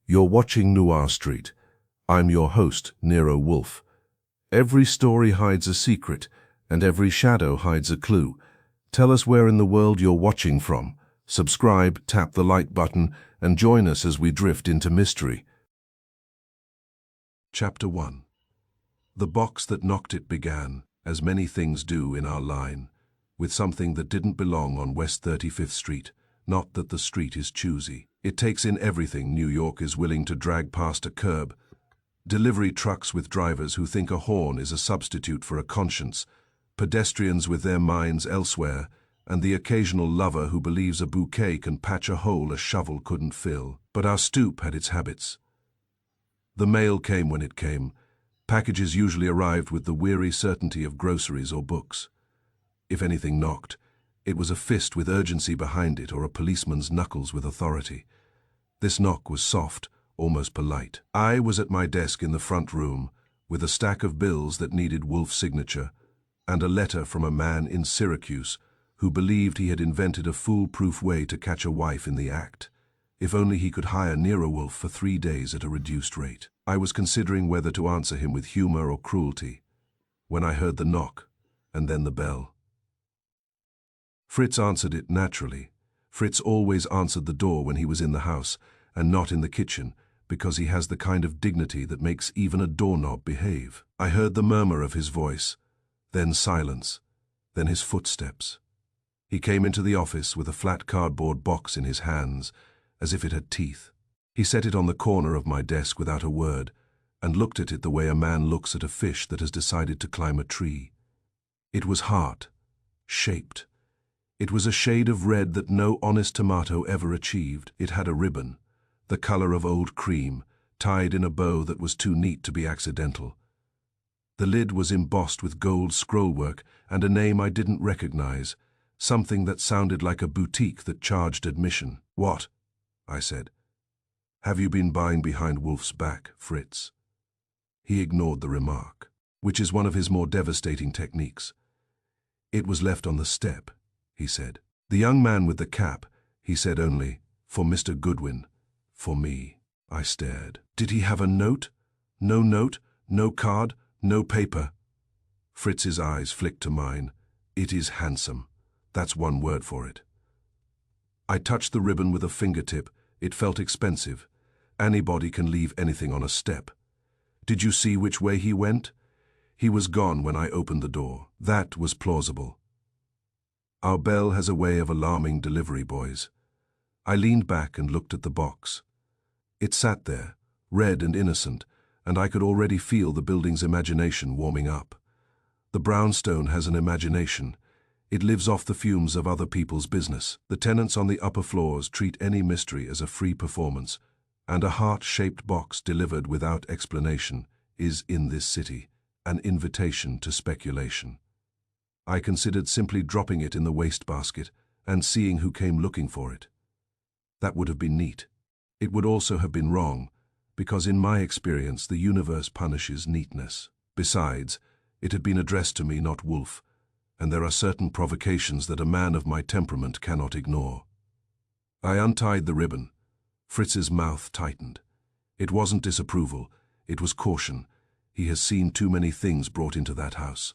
You're watching Noir Street. I'm your host, Nero Wolfe. Every story hides a secret, and every shadow hides a clue. Tell us where in the world you're watching from. Subscribe, tap the like button, and join us as we drift into mystery. Chapter 1. The box that knocked it began, as many things do in our line, with something that didn't belong on West 35th Street. Not that the street is choosy. It takes in everything New York is willing to drag past a curb. Delivery trucks with drivers who think a horn is a substitute for a conscience, pedestrians with their minds elsewhere, and the occasional lover who believes a bouquet can patch a hole a shovel couldn't fill. But our stoop had its habits. The mail came when it came. Packages usually arrived with the weary certainty of groceries or books. If anything knocked, it was a fist with urgency behind it or a policeman's knuckles with authority. This knock was soft, almost polite. I was at my desk in the front room, with a stack of bills that needed Wolfe's signature, and a letter from a man in Syracuse who believed he had invented a foolproof way to catch a wife in the act. If only he could hire Nero Wolfe for 3 days at a reduced rate. I was considering whether to answer him with humor or cruelty, when I heard the knock, and then the bell. Fritz answered it naturally. Fritz always answered the door when he was in the house, and not in the kitchen, because he has the kind of dignity that makes even a doorknob behave. I heard the murmur of his voice, then silence, then his footsteps. He came into the office with a flat cardboard box in his hands, as if it had teeth. He set it on the corner of my desk without a word, and looked at it the way a man looks at a fish that has decided to climb a tree. It was heart-shaped. It was a shade of red that no honest tomato ever achieved. It had a ribbon, the color of old cream, tied in a bow that was too neat to be accidental. The lid was embossed with gold scrollwork and a name I didn't recognize, something that sounded like a boutique that charged admission. "What?" I said. "Have you been buying behind Wolfe's back, Fritz?" He ignored the remark, which is one of his more devastating techniques. "It was left on the step," he said. "The young man with the cap," he said only, "for Mr. Goodwin, for me." I stared. "Did he have a note? No note, no card, no paper?" Fritz's eyes flicked to mine. "It is handsome. That's one word for it." I touched the ribbon with a fingertip. It felt expensive. Anybody can leave anything on a step. "Did you see which way he went?" "He was gone when I opened the door." That was plausible. Our bell has a way of alarming delivery boys. I leaned back and looked at the box. It sat there, red and innocent, and I could already feel the building's imagination warming up. The brownstone has an imagination. It lives off the fumes of other people's business. The tenants on the upper floors treat any mystery as a free performance, and a heart-shaped box delivered without explanation is, in this city, an invitation to speculation. I considered simply dropping it in the wastebasket and seeing who came looking for it. That would have been neat. It would also have been wrong, because in my experience the universe punishes neatness. Besides, it had been addressed to me, not Wolfe, and there are certain provocations that a man of my temperament cannot ignore. I untied the ribbon. Fritz's mouth tightened. It wasn't disapproval, it was caution. He has seen too many things brought into that house.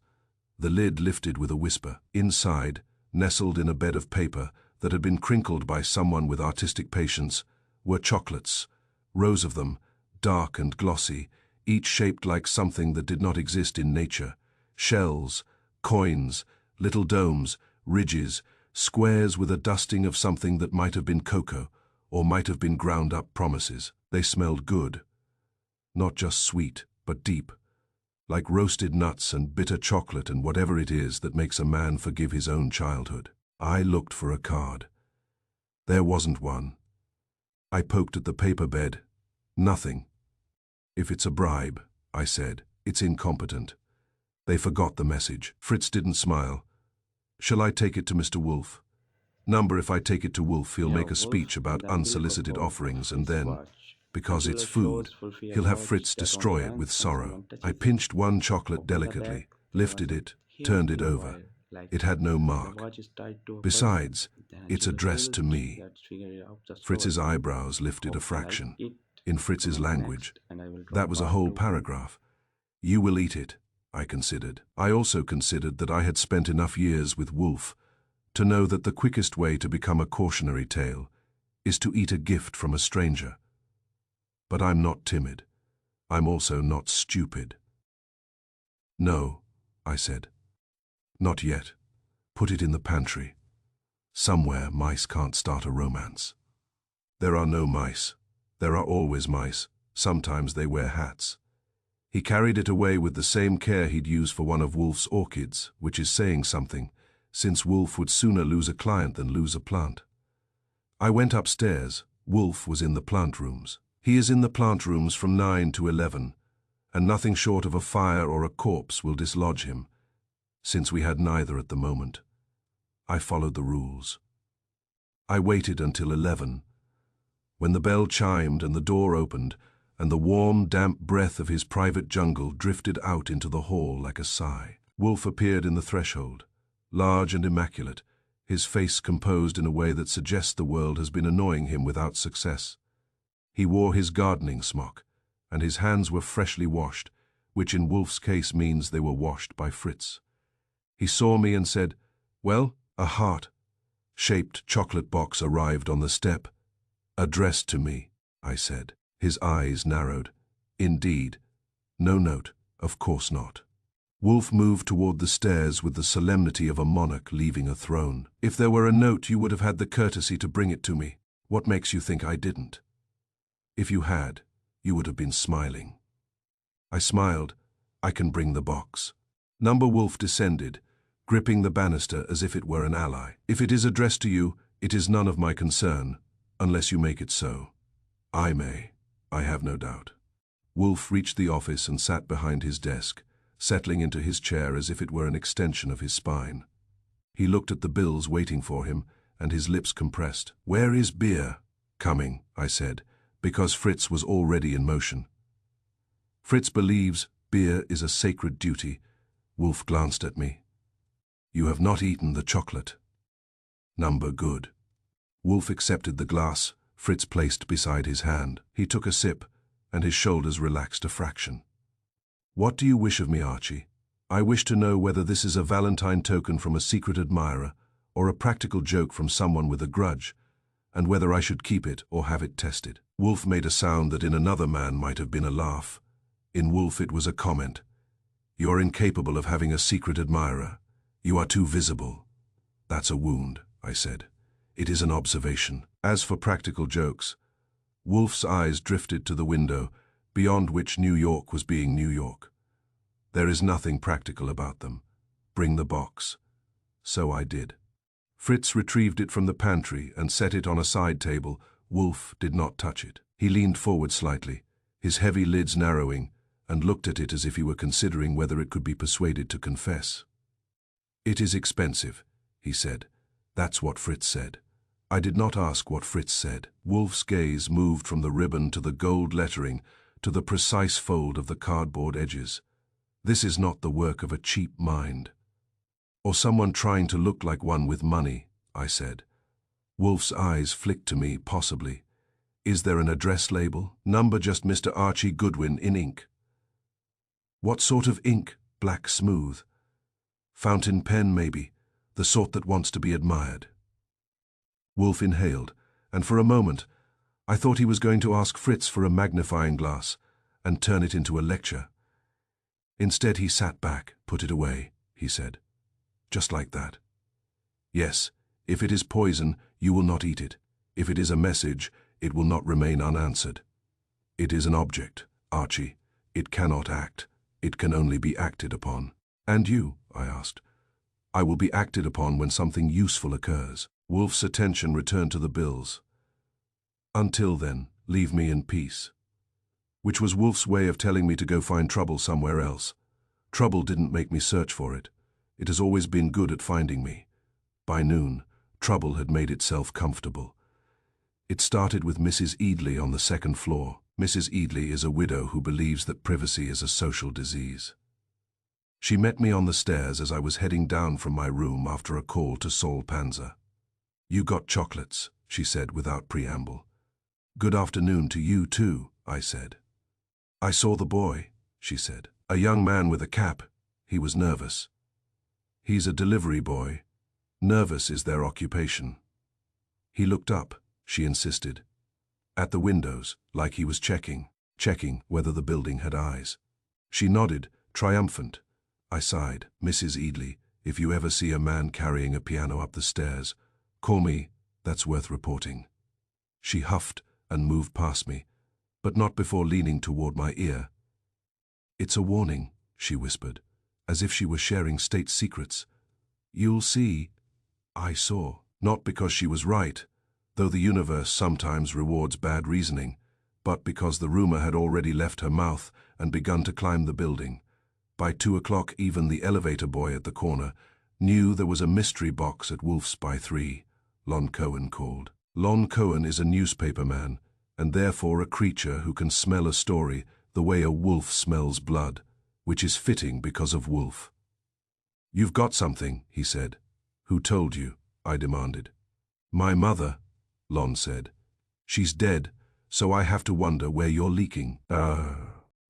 The lid lifted with a whisper. Inside, nestled in a bed of paper that had been crinkled by someone with artistic patience, were chocolates, rows of them, dark and glossy, each shaped like something that did not exist in nature. Shells, coins, little domes, ridges, squares with a dusting of something that might have been cocoa, or might have been ground-up promises. They smelled good. Not just sweet, but deep, like roasted nuts and bitter chocolate and whatever it is that makes a man forgive his own childhood. I looked for a card. There wasn't one. I poked at the paper bed. Nothing. "If it's a bribe," I said, "it's incompetent." They forgot the message. Fritz didn't smile. "Shall I take it to Mr. Wolfe?" "Number, if I take it to Wolfe, he'll make a speech about unsolicited offerings, and then, because it's food, he'll have Fritz destroy it with sorrow." I pinched one chocolate delicately, lifted it, turned it over. It had no mark. "Besides, it's addressed to me." Fritz's eyebrows lifted a fraction. in to Fritz's make language. next, and I will draw That was a part whole 2 too. paragraph. You will eat it, I considered. I also considered that I had spent enough years with Wolfe to know that the quickest way to become a cautionary tale is to eat a gift from a stranger. But I'm not timid. I'm also not stupid. No, I said. Not yet. Put it in the pantry. Somewhere mice can't start a romance. There are no mice. There are always mice. Sometimes they wear hats. He carried it away with the same care he'd use for one of Wolfe's orchids, which is saying something, since Wolfe would sooner lose a client than lose a plant. I went upstairs. Wolfe was in the plant rooms. He is in the plant rooms from 9 to 11, and nothing short of a fire or a corpse will dislodge him, since we had neither at the moment. I followed the rules. I waited until 11, when the bell chimed and the door opened, and the warm, damp breath of his private jungle drifted out into the hall like a sigh. Wolfe appeared in the threshold, large and immaculate, his face composed in a way that suggests the world has been annoying him without success. He wore his gardening smock, and his hands were freshly washed, which in Wolfe's case means they were washed by Fritz. He saw me and said, "Well, a heart-shaped chocolate box arrived on the step. Addressed to me," I said. His eyes narrowed. "Indeed. No note, of course not." Wolfe moved toward the stairs with the solemnity of a monarch leaving a throne. "If there were a note, you would have had the courtesy to bring it to me. What makes you think I didn't? If you had, you would have been smiling." I smiled. "I can bring the box." Number Wolfe descended, gripping the banister as if it were an ally. "If it is addressed to you, it is none of my concern, unless you make it so. I may, I have no doubt." Wolfe reached the office and sat behind his desk, settling into his chair as if it were an extension of his spine. He looked at the bills waiting for him, and his lips compressed. "Where is beer?" "Coming," I said, because Fritz was already in motion. "Fritz believes beer is a sacred duty." Wolfe glanced at me. "You have not eaten the chocolate." "Number good." Wolfe accepted the glass Fritz placed beside his hand. He took a sip, and his shoulders relaxed a fraction. "What do you wish of me, Archie? I wish to know whether this is a Valentine token from a secret admirer or a practical joke from someone with a grudge, and whether I should keep it or have it tested." Wolfe made a sound that in another man might have been a laugh. In Wolfe it was a comment. "You are incapable of having a secret admirer. You are too visible." "That's a wound," I said. "It is an observation." As for practical jokes, Wolfe's eyes drifted to the window, beyond which New York was being New York. "There is nothing practical about them. Bring the box." So I did. Fritz retrieved it from the pantry and set it on a side table. Wolfe did not touch it. He leaned forward slightly, his heavy lids narrowing, and looked at it as if he were considering whether it could be persuaded to confess. "It is expensive," he said. That's what Fritz said. I did not ask what Fritz said. Wolfe's gaze moved from the ribbon to the gold lettering to the precise fold of the cardboard edges. "This is not the work of a cheap mind. Or someone trying to look like one with money," I said. Wolfe's eyes flicked to me, possibly. "Is there an address label? Number just Mr. Archie Goodwin in ink." "What sort of ink? Black smooth? Fountain pen, maybe, the sort that wants to be admired." Wolfe inhaled, and for a moment I thought he was going to ask Fritz for a magnifying glass and turn it into a lecture. Instead he sat back. "Put it away," he said. "Just like that. Yes, if it is poison, you will not eat it. If it is a message, it will not remain unanswered. It is an object, Archie. It cannot act. It can only be acted upon." "And you?" I asked. "I will be acted upon when something useful occurs." Wolfe's attention returned to the bills. "Until then, leave me in peace." Which was Wolfe's way of telling me to go find trouble somewhere else. Trouble didn't make me search for it. It has always been good at finding me. By noon, trouble had made itself comfortable. It started with Mrs. Eadley on the second floor. Mrs. Eadley is a widow who believes that privacy is a social disease. She met me on the stairs as I was heading down from my room after a call to Saul Panzer. "You got chocolates," she said without preamble. Good afternoon to you too, I said. I saw the boy, she said. A young man with a cap. He was nervous. He's a delivery boy. Nervous is their occupation. He looked up, she insisted. At the windows, like he was checking whether the building had eyes. She nodded, triumphant. I sighed. Mrs. Eadley, if you ever see a man carrying a piano up the stairs, call me, that's worth reporting. She huffed and moved past me, but not before leaning toward my ear. It's a warning, she whispered, as if she were sharing state secrets. You'll see. I saw. Not because she was right, though the universe sometimes rewards bad reasoning, but because the rumor had already left her mouth and begun to climb the building. By 2 o'clock even the elevator boy at the corner knew there was a mystery box at Wolfe's by 3, Lon Cohen called. Lon Cohen is a newspaper man, and therefore a creature who can smell a story the way a wolf smells blood, which is fitting because of Wolfe. You've got something, he said. Who told you? I demanded. My mother, Lon said. She's dead, so I have to wonder where you're leaking.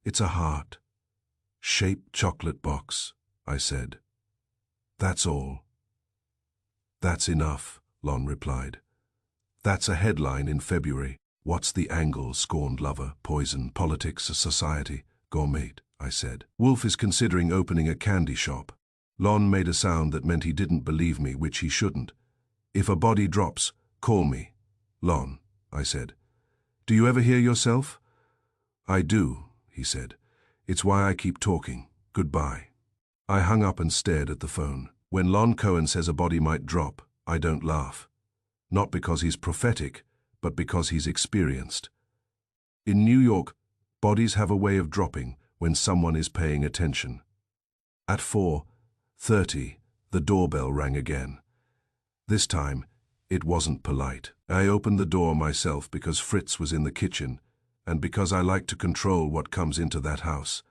It's a heart-shaped chocolate box, I said. That's all. That's enough, Lon replied. That's a headline in February. What's the angle, scorned lover, poison, politics, society, gourmet, I said. Wolfe is considering opening a candy shop. Lon made a sound that meant he didn't believe me, which he shouldn't. If a body drops, call me. Lon, I said. Do you ever hear yourself? I do, he said. It's why I keep talking. Goodbye. I hung up and stared at the phone. When Lon Cohen says a body might drop, I don't laugh. Not because he's prophetic, but because he's experienced. In New York, bodies have a way of dropping when someone is paying attention. At 4:30, the doorbell rang again. This time, it wasn't polite. I opened the door myself because Fritz was in the kitchen, and because I like to control what comes into that house.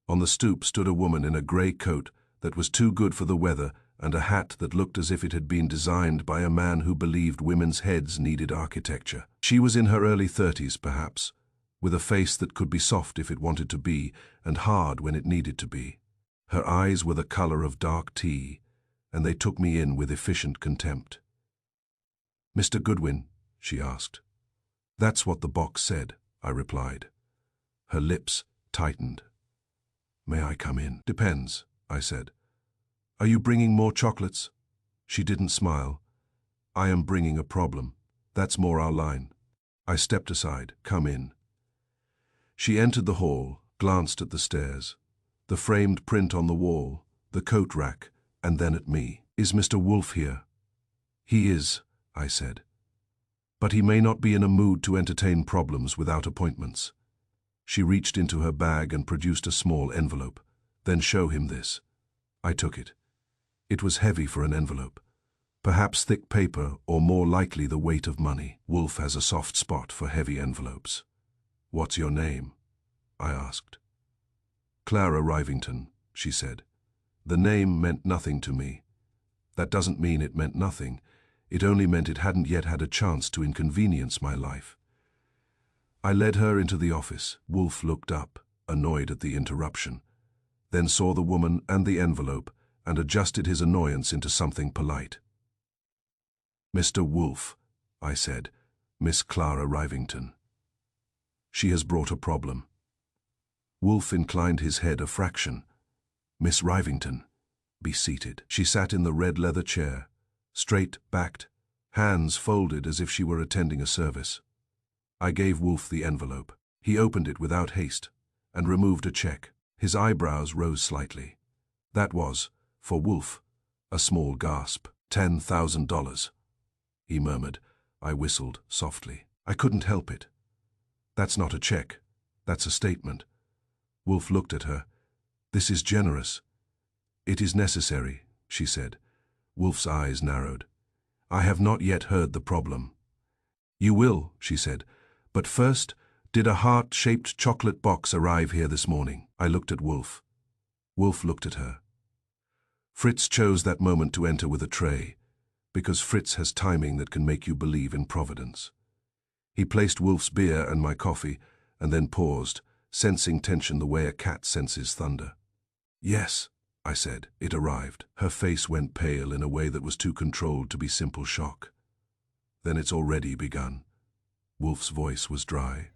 On the stoop stood a woman in a grey coat that was too good for the weather and a hat that looked as if it had been designed by a man who believed women's heads needed architecture. She was in her early 30s, perhaps, with a face that could be soft if it wanted to be and hard when it needed to be. Her eyes were the color of dark tea, and they took me in with efficient contempt. Mr. Goodwin, she asked. That's what the box said, I replied. Her lips tightened. May I come in? Depends, I said. Are you bringing more chocolates? She didn't smile. I am bringing a problem. That's more our line. I stepped aside. Come in. She entered the hall, glanced at the stairs, the framed print on the wall, the coat rack, and then at me. Is Mr. Wolfe here? He is, I said. But he may not be in a mood to entertain problems without appointments. She reached into her bag and produced a small envelope. Then show him this. I took it. It was heavy for an envelope. Perhaps thick paper, or more likely the weight of money. Wolfe has a soft spot for heavy envelopes. What's your name? I asked. Clara Rivington, she said. The name meant nothing to me. That doesn't mean it meant nothing. It only meant it hadn't yet had a chance to inconvenience my life. I led her into the office. Wolfe looked up, annoyed at the interruption, then saw the woman and the envelope and adjusted his annoyance into something polite. Mr. Wolfe, I said, Miss Clara Rivington. She has brought a problem. Wolfe inclined his head a fraction. Miss Rivington, be seated. She sat in the red leather chair, straight-backed, hands folded as if she were attending a service. I gave Wolfe the envelope. He opened it without haste and removed a check. His eyebrows rose slightly. That was, for Wolfe, a small gasp. $10,000. He murmured. I whistled softly. I couldn't help it. That's not a check. That's a statement. Wolfe looked at her. This is generous. It is necessary, she said. Wolfe's eyes narrowed. I have not yet heard the problem. You will, she said. But first, did a heart-shaped chocolate box arrive here this morning? I looked at Wolfe. Wolfe looked at her. Fritz chose that moment to enter with a tray, because Fritz has timing that can make you believe in providence. He placed Wolfe's beer and my coffee, and then paused, sensing tension the way a cat senses thunder. "Yes," I said. It arrived. Her face went pale in a way that was too controlled to be simple shock. "Then it's already begun." Wolfe's voice was dry.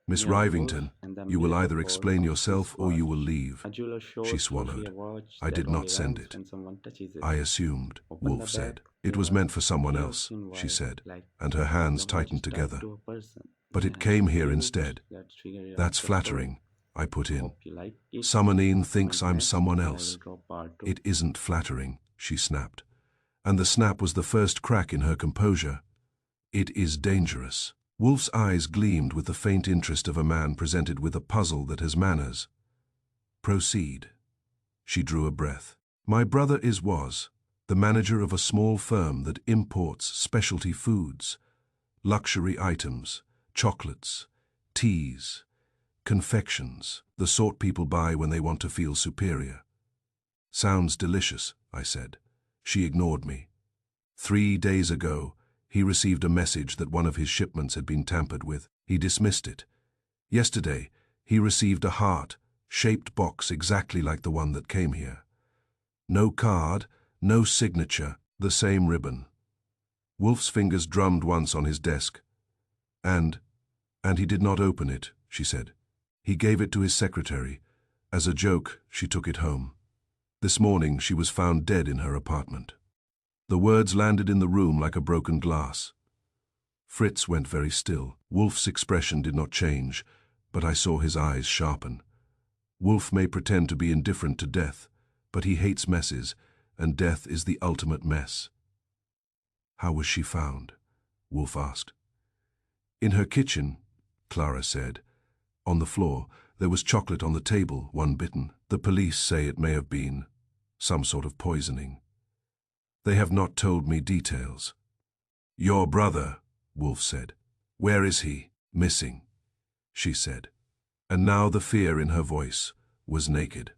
"Miss Nero Wolfe Rivington, and the you will either Metaphor explain of His yourself or you will Watch. leave." A jeweler She shows Sophie a swallowed. watch "I that did not only send runs it." when someone touches "I it. assumed," Open the Wolfe back, said. "It there was was meant for a someone else," kerosene she vial, said, like and her hands the watch tightened strapped together. to a person. "But it Then came I here used instead." that figure out "That's the story. flattering," I put in. Hope you like it. "Summonine thinks Comment I'm next someone and I will else." draw part 2. "It isn't flattering," she snapped. And the snap was the first crack in her composure. "It is dangerous." Wolfe's eyes gleamed with the faint interest of a man presented with a puzzle that has manners. "Proceed." She drew a breath. "My brother was the manager of a small firm that imports specialty foods, luxury items, chocolates, teas, confections, the sort people buy when they want to feel superior." "Sounds delicious," I said. She ignored me. 3 days ago, he received a message that one of his shipments had been tampered with. He dismissed it. Yesterday, he received a heart-shaped box exactly like the one that came here. No card, no signature, the same ribbon. Wolfe's fingers drummed once on his desk. And he did not open it," she said. "He gave it to his secretary. As a joke, she took it home. This morning, she was found dead in her apartment." The words landed in the room like a broken glass. Fritz went very still. Wolfe's expression did not change, but I saw his eyes sharpen. Wolfe may pretend to be indifferent to death, but he hates messes, and death is the ultimate mess. "How was she found?" Wolfe asked. "In her kitchen," Clara said. "On the floor, there was chocolate on the table, one bitten. The police say it may have been some sort of poisoning. They have not told me details." "Your brother," Wolfe said. "Where is he?" "Missing," she said. And now the fear in her voice was naked.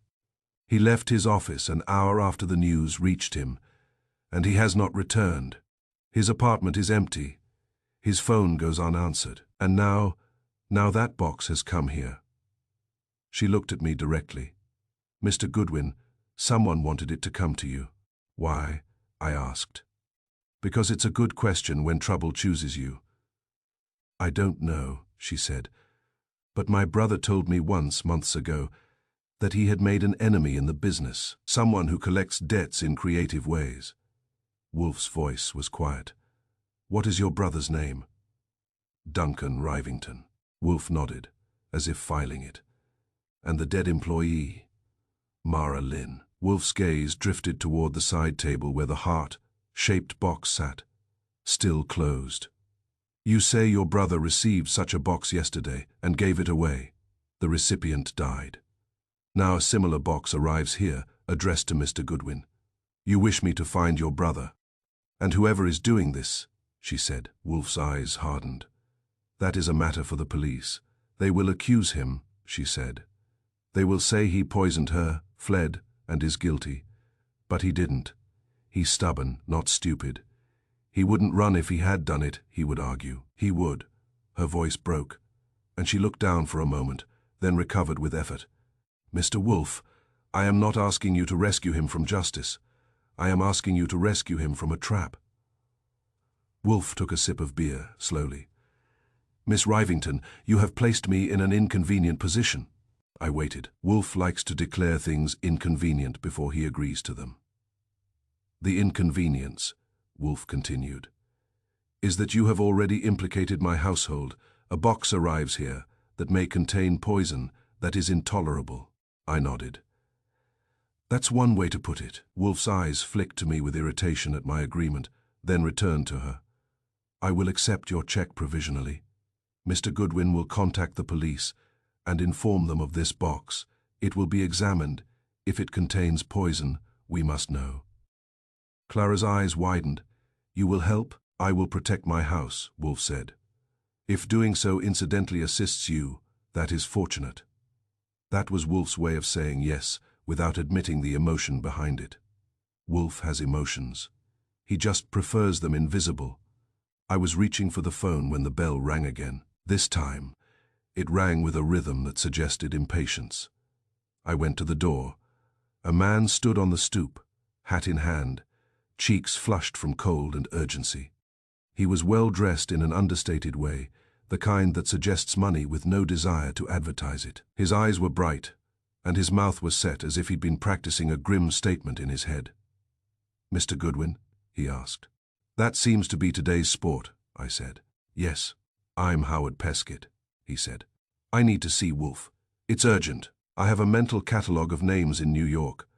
"He left his office an hour after the news reached him, and he has not returned. His apartment is empty. His phone goes unanswered. And now that box has come here." She looked at me directly. "Mr. Goodwin, someone wanted it to come to you." "Why?" I asked. "Because it's a good question when trouble chooses you." "I don't know," she said, "but my brother told me once, months ago, that he had made an enemy in the business, someone who collects debts in creative ways." Wolfe's voice was quiet. "What is your brother's name?" "Duncan Rivington." Wolfe nodded, as if filing it. "And the dead employee?" "Mara Lynn." Wolfe's gaze drifted toward the side table where the heart-shaped box sat, still closed. "You say your brother received such a box yesterday and gave it away. The recipient died. Now a similar box arrives here, addressed to Mr. Goodwin. You wish me to find your brother. And whoever is doing this," she said. Wolfe's eyes hardened. "That is a matter for the police. They will accuse him," she said. "They will say he poisoned her, fled, and is guilty. But he didn't. He's stubborn, not stupid. He wouldn't run if he had done it, he would argue. He would." Her voice broke, and she looked down for a moment, then recovered with effort. "Mr. Wolfe, I am not asking you to rescue him from justice. I am asking you to rescue him from a trap." Wolfe took a sip of beer, slowly. "Miss Rivington, you have placed me in an inconvenient position." I waited. Wolfe likes to declare things inconvenient before he agrees to them. "The inconvenience," Wolfe continued, "is that you have already implicated my household. A box arrives here that may contain poison that is intolerable." I nodded. "That's one way to put it." Wolfe's eyes flicked to me with irritation at my agreement, then returned to her. "I will accept your check provisionally. Mr. Goodwin will contact the police and inform them of this box. It will be examined. If it contains poison, we must know." Clara's eyes widened. "You will help? I will protect my house," Wolfe said. "If doing so incidentally assists you, that is fortunate." That was Wolfe's way of saying yes, without admitting the emotion behind it. Wolfe has emotions. He just prefers them invisible. I was reaching for the phone when the bell rang again. This time, it rang with a rhythm that suggested impatience. I went to the door. A man stood on the stoop, hat in hand, cheeks flushed from cold and urgency. He was well dressed in an understated way, the kind that suggests money with no desire to advertise it. His eyes were bright, and his mouth was set as if he'd been practicing a grim statement in his head. "Mr. Goodwin?" he asked. "That seems to be today's sport," I said. "Yes, I'm Howard Peskett," he said. "I need to see Wolfe. It's urgent. I have a mental catalogue of names in New York."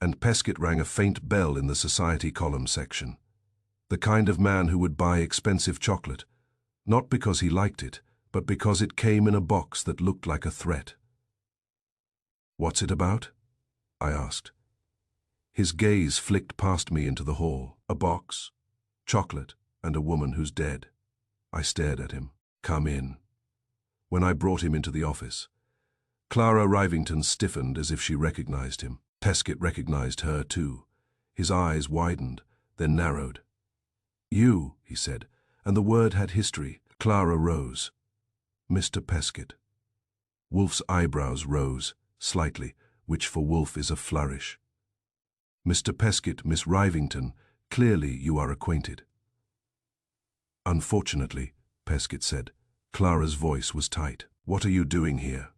And Peskett rang a faint bell in the society column section. The kind of man who would buy expensive chocolate, not because he liked it, but because it came in a box that looked like a threat. "What's it about?" I asked. His gaze flicked past me into the hall. A box, chocolate, and a woman who's dead. I stared at him. "Come in." When I brought him into the office, Clara Rivington stiffened as if she recognized him. Peskett recognized her too. His eyes widened, then narrowed. "You," he said, and the word had history. Clara rose. "Mr. Peskett." Wolfe's eyebrows rose, slightly, which for Wolfe is a flourish. "Mr. Peskett, Miss Rivington, clearly you are acquainted." "Unfortunately," Peskett said. Clara's voice was tight. "What are you doing here?"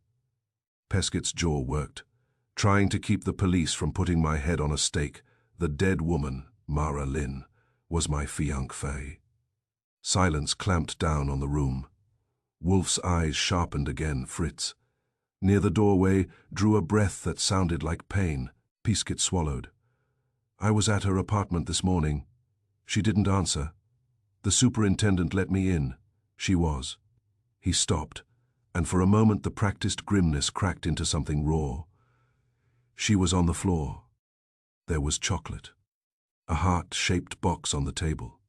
Peskett's jaw worked. "Trying to keep the police from putting my head on a stake. The dead woman, Mara Lynn, was my fiancée." Silence clamped down on the room. Wolfe's eyes sharpened again. Fritz, near the doorway, drew a breath that sounded like pain. Peskett swallowed. "I was at her apartment this morning. She didn't answer. The superintendent let me in. She was." He stopped, and for a moment the practiced grimness cracked into something raw. She was on the floor. There was chocolate. A heart-shaped box on the table.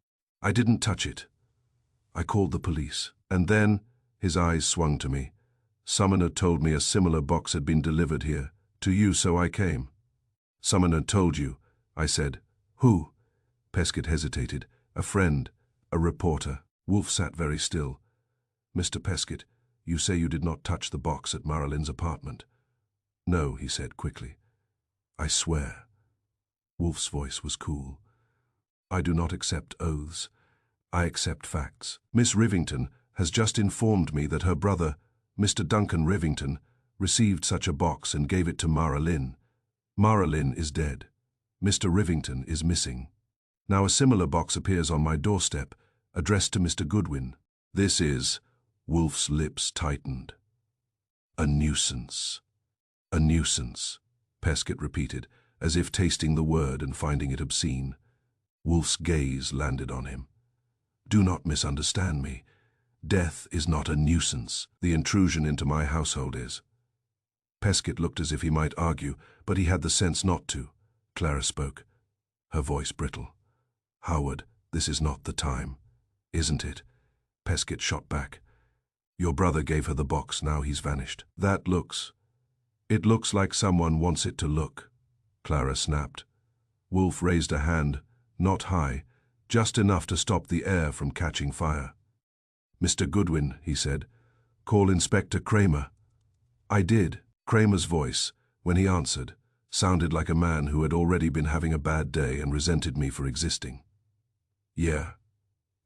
I didn't touch it. I called the police. And then, his eyes swung to me. "Someone had told me a similar box had been delivered here, to you, so I came." "Someone had told you," I said. "Who?" Peskett hesitated. "A friend, a reporter." Wolfe sat very still. "Mr. Peskett, you say you did not touch the box at Mara Lynn's apartment?" "No," he said quickly. "I swear." Wolfe's voice was cool. "I do not accept oaths. I accept facts. Miss Rivington has just informed me that her brother, Mr. Duncan Rivington, received such a box and gave it to Mara Lynn. Mara Lynn is dead. Mr. Rivington is missing. Now a similar box appears on my doorstep, addressed to Mr. Goodwin. This is..." Wolfe's lips tightened. "A nuisance." "A nuisance," Peskett repeated, as if tasting the word and finding it obscene. Wolfe's gaze landed on him. "Do not misunderstand me. Death is not a nuisance. The intrusion into my household is." Peskett looked as if he might argue, but he had the sense not to. Clara spoke, her voice brittle. "Howard, this is not the time." "Isn't it?" Peskett shot back. "Your brother gave her the box, now he's vanished." It looks like someone wants it to look," Clara snapped. Wolfe raised a hand, not high, just enough to stop the air from catching fire. "Mr. Goodwin," he said, "call Inspector Kramer." I did. Kramer's voice, when he answered, sounded like a man who had already been having a bad day and resented me for existing. "Yeah,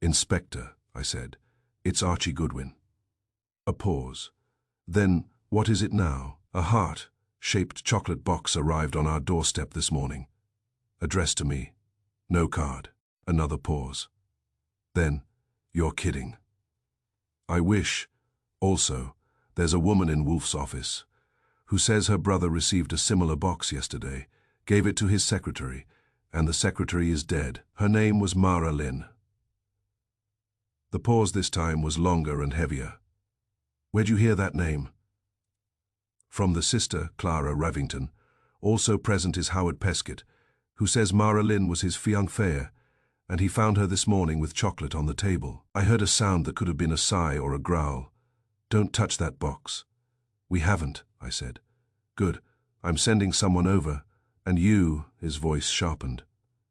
Inspector," I said. "It's Archie Goodwin." A pause. "Then, what is it now?" "A heart-shaped chocolate box arrived on our doorstep this morning. Addressed to me. No card." Another pause. Then, "You're kidding." "I wish. Also, there's a woman in Wolfe's office who says her brother received a similar box yesterday, gave it to his secretary, and the secretary is dead. Her name was Mara Lynn." The pause this time was longer and heavier. "Where'd you hear that name?" "From the sister, Clara Rivington. Also present is Howard Peskett, who says Mara Lynn was his fiancée, and he found her this morning with chocolate on the table." I heard a sound that could have been a sigh or a growl. "Don't touch that box." "We haven't," I said. "Good. I'm sending someone over. And you," his voice sharpened,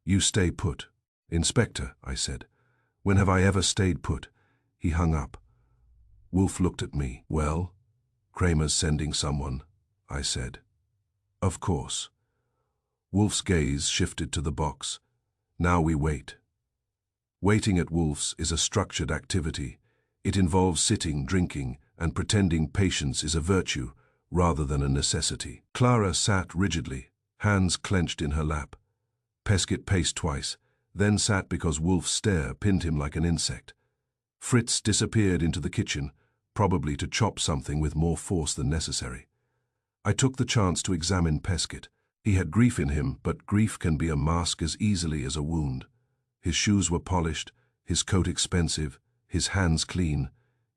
"you stay put." "Inspector," I said, When have I ever stayed put? He hung up. Wolfe looked at me. Well, Kramer's sending someone, I said. Of course. Wolfe's gaze shifted to the box. Now we wait. Waiting at Wolfe's is a structured activity. It involves sitting, drinking, and pretending patience is a virtue rather than a necessity. Clara sat rigidly, hands clenched in her lap. Peskett paced twice, then sat because Wolfe's stare pinned him like an insect. Fritz disappeared into the kitchen, probably to chop something with more force than necessary. I took the chance to examine Peskett. He had grief in him, but grief can be a mask as easily as a wound. His shoes were polished, his coat expensive, his hands clean.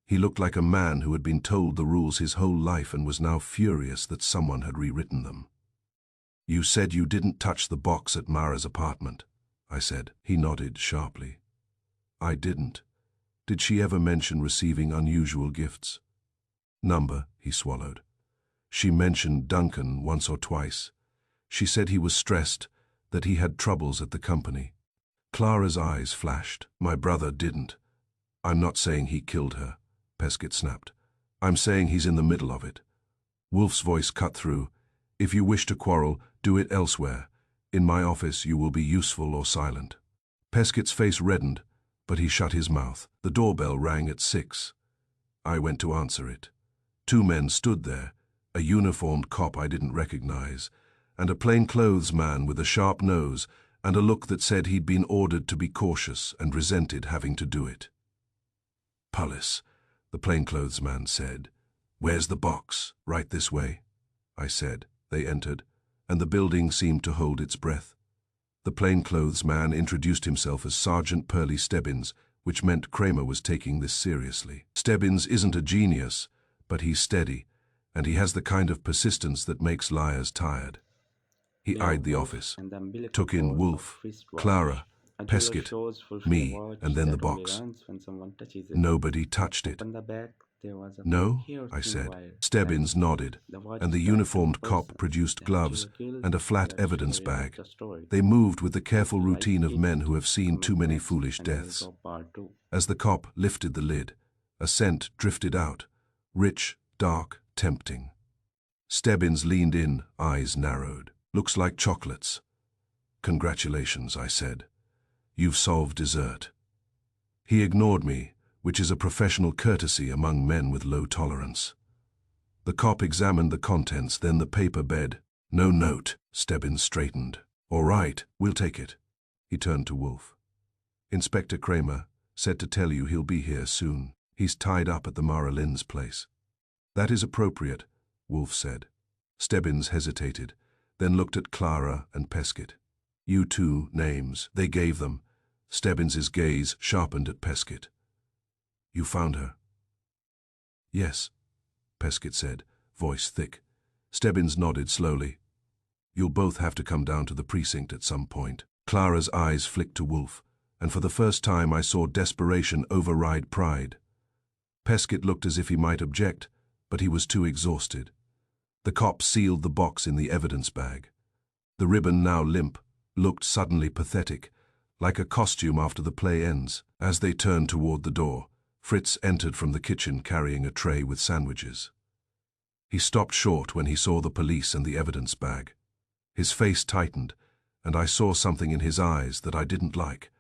He looked like a man who had been told the rules his whole life and was now furious that someone had rewritten them. You said you didn't touch the box at Mara's apartment, I said. He nodded sharply. I didn't. Did she ever mention receiving unusual gifts? Number, he swallowed. She mentioned Duncan once or twice. She said he was stressed, that he had troubles at the company. Clara's eyes flashed. My brother didn't. I'm not saying he killed her, Peskett snapped. I'm saying he's in the middle of it. Wolfe's voice cut through. If you wish to quarrel, do it elsewhere. In my office you will be useful or silent. Peskett's face reddened, but he shut his mouth. The doorbell rang at 6. I went to answer it. 2 men stood there, a uniformed cop I didn't recognize, and a plainclothes man with a sharp nose and a look that said he'd been ordered to be cautious and resented having to do it. Pullis, the plainclothes man said. Where's the box? Right this way, I said. They entered, and the building seemed to hold its breath. The plainclothes man introduced himself as Sergeant Pearlie Stebbins, which meant Kramer was taking this seriously. Stebbins isn't a genius, but he's steady, and he has the kind of persistence that makes liars tired. He Nero eyed the Wolfe office, and the umbilical took in cord of Wolfe, wristwatch. Clara, A jeweler Peskett, shows Wolfe a me, watch and then the that only box. runs when someone touches it. Nobody touched it. Open the bag, there was a No, I hair-thin said. wire. Stebbins nodded, The watch and the belonged to a uniformed cop person. produced The gloves jeweler killed, and a flat that's evidence the end of bag. the story. They moved with the careful Like routine of it, men who have seen too comment many next, foolish and then deaths. drop part 2. As the cop lifted the lid, a scent drifted out, rich, dark, tempting. Stebbins leaned in, eyes narrowed. Looks like chocolates. Congratulations, I said. You've solved dessert. He ignored me, which is a professional courtesy among men with low tolerance. The cop examined the contents, then the paper bed. No note, Stebbins straightened. All right, we'll take it. He turned to Wolfe. Inspector Kramer said to tell you he'll be here soon. He's tied up at the Mara Lynn's place. That is appropriate, Wolfe said. Stebbins hesitated, then looked at Clara and Peskett. You 2 names, they gave them. Stebbins's gaze sharpened at Peskett. You found her? Yes, Peskett said, voice thick. Stebbins nodded slowly. You'll both have to come down to the precinct at some point. Clara's eyes flicked to Wolfe, and for the first time I saw desperation override pride. Peskett looked as if he might object, but he was too exhausted. The cop sealed the box in the evidence bag. The ribbon, now limp, looked suddenly pathetic, like a costume after the play ends. As they turned toward the door, Fritz entered from the kitchen carrying a tray with sandwiches. He stopped short when he saw the police and the evidence bag. His face tightened, and I saw something in his eyes that I didn't like.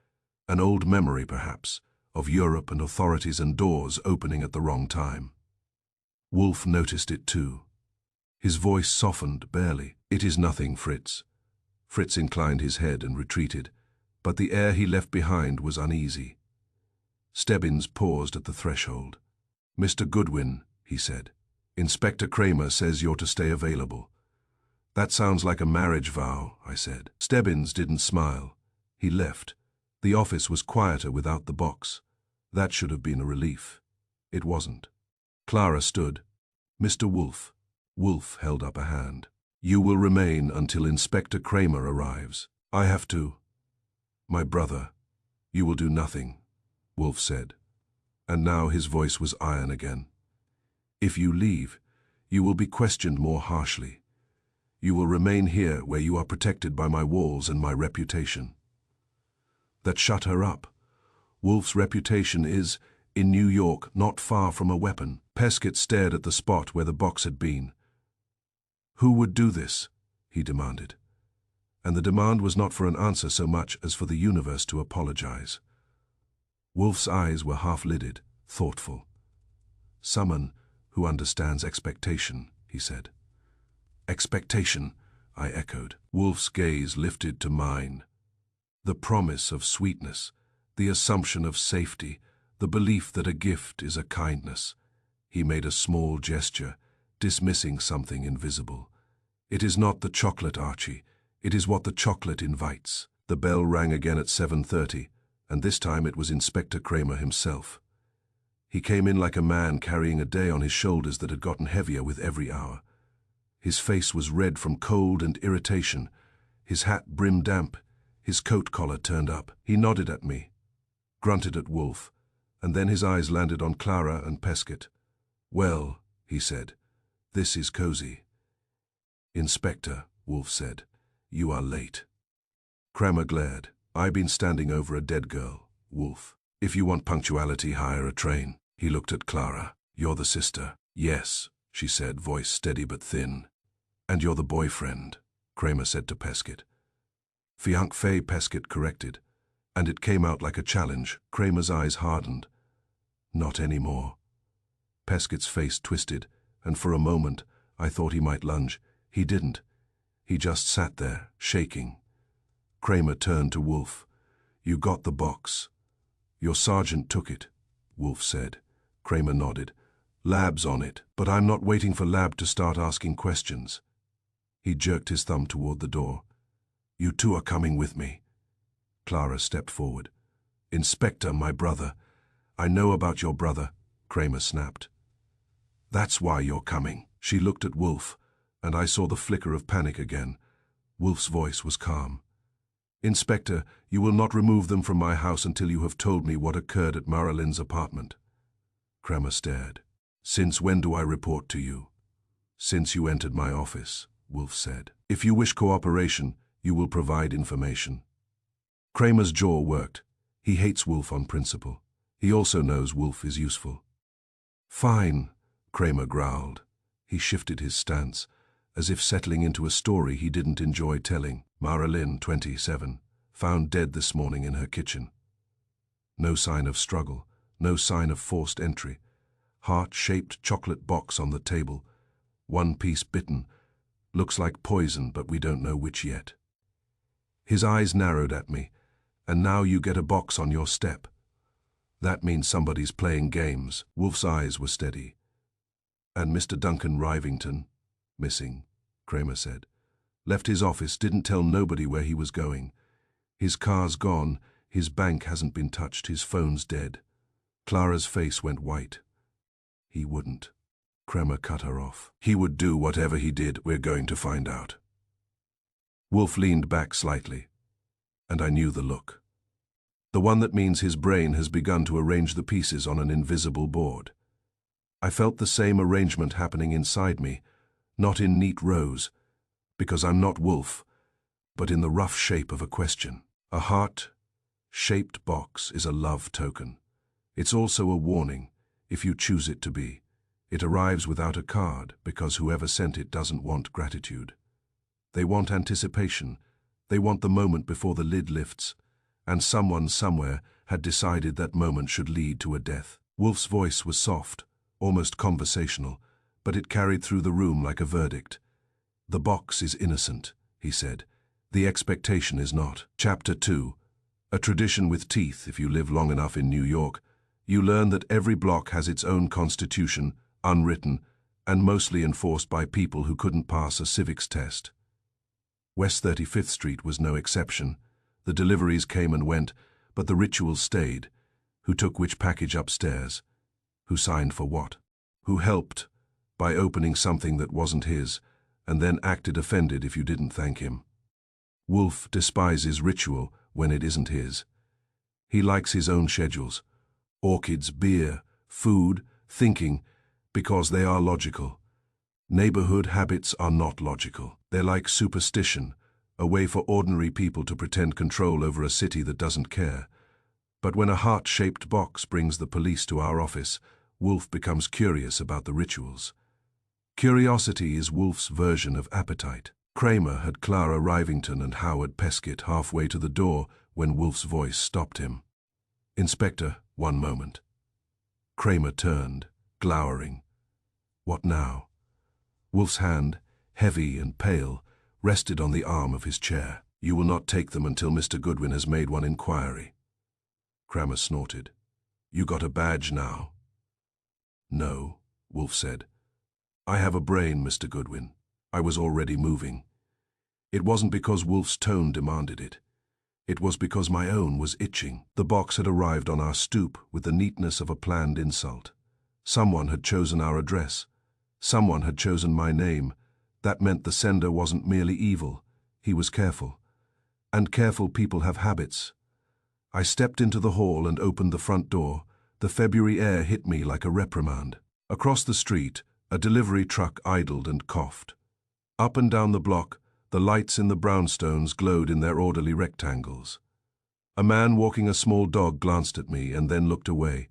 An old memory, perhaps, of Europe and authorities and doors opening at the wrong time. Wolfe noticed it too. His voice softened barely. It is nothing, Fritz. Fritz inclined his head and retreated, but the air he left behind was uneasy. Stebbins paused at the threshold. Mr. Goodwin, he said, Inspector Kramer says you're to stay available. That sounds like a marriage vow, I said. Stebbins didn't smile. He left. The office was quieter without the box. That should have been a relief. It wasn't. Clara stood. Mr. Wolfe. Wolfe held up a hand. You will remain until Inspector Kramer arrives. I have to. My brother. You will do nothing, Wolfe said. And now his voice was iron again. If you leave, you will be questioned more harshly. You will remain here where you are protected by my walls and my reputation. That shut her up. Wolfe's reputation is, in New York, not far from a weapon. Pescott stared at the spot where the box had been. Who would do this? He demanded. And the demand was not for an answer so much as for the universe to apologize. Wolfe's eyes were half-lidded, thoughtful. Someone who understands expectation, he said. Expectation, I echoed. Wolfe's gaze lifted to mine. The promise of sweetness, the assumption of safety, the belief that a gift is a kindness. He made a small gesture, dismissing something invisible. It is not the chocolate, Archie. It is what the chocolate invites. The bell rang again at 7:30, and this time it was Inspector Kramer himself. He came in like a man carrying a day on his shoulders that had gotten heavier with every hour. His face was red from cold and irritation, his hat brim damp, his coat collar turned up. He nodded at me, grunted at Wolfe, and then his eyes landed on Clara and Pescott. Well, he said, this is cozy. Inspector, Wolfe said, you are late. Kramer glared. I've been standing over a dead girl, Wolfe. If you want punctuality, hire a train. He looked at Clara. You're the sister. Yes, she said, voice steady but thin. And you're the boyfriend, Kramer said to Pescott. Fiancé, Pescott corrected, and it came out like a challenge. Kramer's eyes hardened. Not anymore. Pescott's face twisted, and for a moment I thought he might lunge. He didn't. He just sat there, shaking. Kramer turned to Wolfe. You got the box. Your sergeant took it, Wolfe said. Kramer nodded. Lab's on it, but I'm not waiting for Lab to start asking questions. He jerked his thumb toward the door. You two are coming with me. Clara stepped forward. Inspector, my brother. I know about your brother, Kramer snapped. That's why you're coming. She looked at Wolfe, and I saw the flicker of panic again. Wolfe's voice was calm. Inspector, you will not remove them from my house until you have told me what occurred at Marilynn's apartment. Kramer stared. Since when do I report to you? Since you entered my office, Wolfe said. If you wish cooperation, you will provide information. Kramer's jaw worked. He hates Wolfe on principle. He also knows Wolfe is useful. Fine, Kramer growled. He shifted his stance, as if settling into a story he didn't enjoy telling. Marilyn, 27, found dead this morning in her kitchen. No sign of struggle, no sign of forced entry. Heart-shaped chocolate box on the table, one piece bitten. Looks like poison, but we don't know which yet. His eyes narrowed at me. And now you get a box on your step. That means somebody's playing games. Wolfe's eyes were steady. And Mr. Duncan Rivington, missing, Kramer said. Left his office, didn't tell nobody where he was going. His car's gone, his bank hasn't been touched, his phone's dead. Clara's face went white. He wouldn't. Kramer cut her off. He would do whatever he did, we're going to find out. Wolfe leaned back slightly, and I knew the look. The one that means his brain has begun to arrange the pieces on an invisible board. I felt the same arrangement happening inside me, not in neat rows, because I'm not Wolfe, but in the rough shape of a question. A heart-shaped box is a love token. It's also a warning, if you choose it to be. It arrives without a card because whoever sent it doesn't want gratitude. They want anticipation. They want the moment before the lid lifts, and someone somewhere had decided that moment should lead to a death. Wolfe's voice was soft, almost conversational, but it carried through the room like a verdict. The box is innocent, he said. The expectation is not. Chapter 2. A tradition with teeth. If you live long enough in New York, you learn that every block has its own constitution, unwritten, and mostly enforced by people who couldn't pass a civics test. West 35th Street was no exception. The deliveries came and went, but the rituals stayed. Who took which package upstairs? Who signed for what? Who helped by opening something that wasn't his, and then acted offended if you didn't thank him? Wolfe despises ritual when it isn't his. He likes his own schedules. Orchids, beer, food, thinking, because they are logical. Neighborhood habits are not logical. They're like superstition, a way for ordinary people to pretend control over a city that doesn't care. But when a heart-shaped box brings the police to our office, Wolfe becomes curious about the rituals. Curiosity is Wolfe's version of appetite. Kramer had Clara Rivington and Howard Peskett halfway to the door when Wolfe's voice stopped him. "Inspector, one moment." Kramer turned, glowering. "What now?" Wolfe's hand, heavy and pale, rested on the arm of his chair. "You will not take them until Mr. Goodwin has made one inquiry." Kramer snorted. "You got a badge now?" "No," Wolfe said. "I have a brain, Mr. Goodwin." I was already moving. It wasn't because Wolfe's tone demanded it. It was because my own was itching. The box had arrived on our stoop with the neatness of a planned insult. Someone had chosen our address. Someone had chosen my name. That meant the sender wasn't merely evil. He was careful. And careful people have habits. I stepped into the hall and opened the front door. The February air hit me like a reprimand. Across the street, a delivery truck idled and coughed. Up and down the block, the lights in the brownstones glowed in their orderly rectangles. A man walking a small dog glanced at me and then looked away,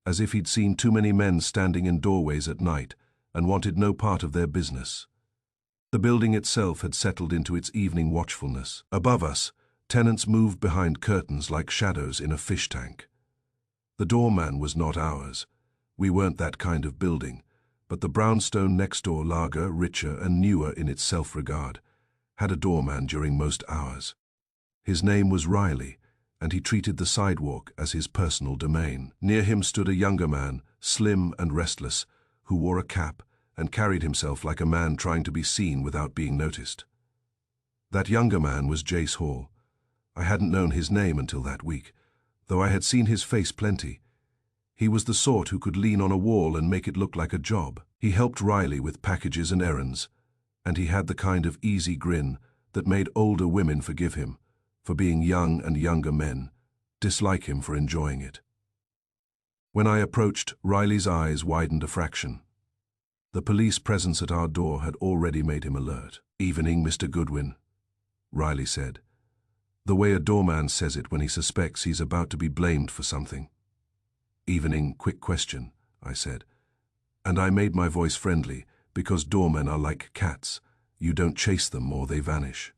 as if he'd seen too many men standing in doorways at night and wanted no part of their business. The building itself had settled into its evening watchfulness. Above us, tenants moved behind curtains like shadows in a fish tank. The doorman was not ours. We weren't that kind of building, but the brownstone next door, larger, richer, and newer in its self-regard, had a doorman during most hours. His name was Riley, and he treated the sidewalk as his personal domain. Near him stood a younger man, slim and restless, who wore a cap and carried himself like a man trying to be seen without being noticed. That younger man was Jace Hall. I hadn't known his name until that week, though I had seen his face plenty. He was the sort who could lean on a wall and make it look like a job. He helped Riley with packages and errands, and he had the kind of easy grin that made older women forgive him for being young and younger men, dislike him for enjoying it. When I approached, Riley's eyes widened a fraction. The police presence at our door had already made him alert. "Evening, Mr. Goodwin," Riley said, the way a doorman says it when he suspects he's about to be blamed for something. "Evening, quick question," I said, and I made my voice friendly because doormen are like cats. You don't chase them or they vanish.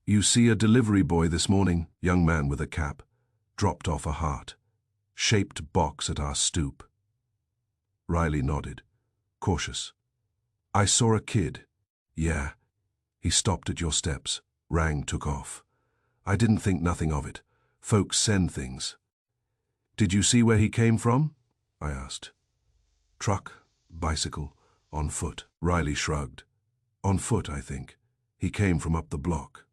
"You see a delivery boy this morning?" Young man with a cap dropped off a heart-shaped box at our stoop. Riley nodded, cautious. "I saw a kid." "Yeah. He stopped at your steps, rang, took off. I didn't think nothing of it. Folks send things." "Did you see where he came from?" I asked. "Truck, bicycle, on foot." Riley shrugged. "On foot, I think. He came from up the block."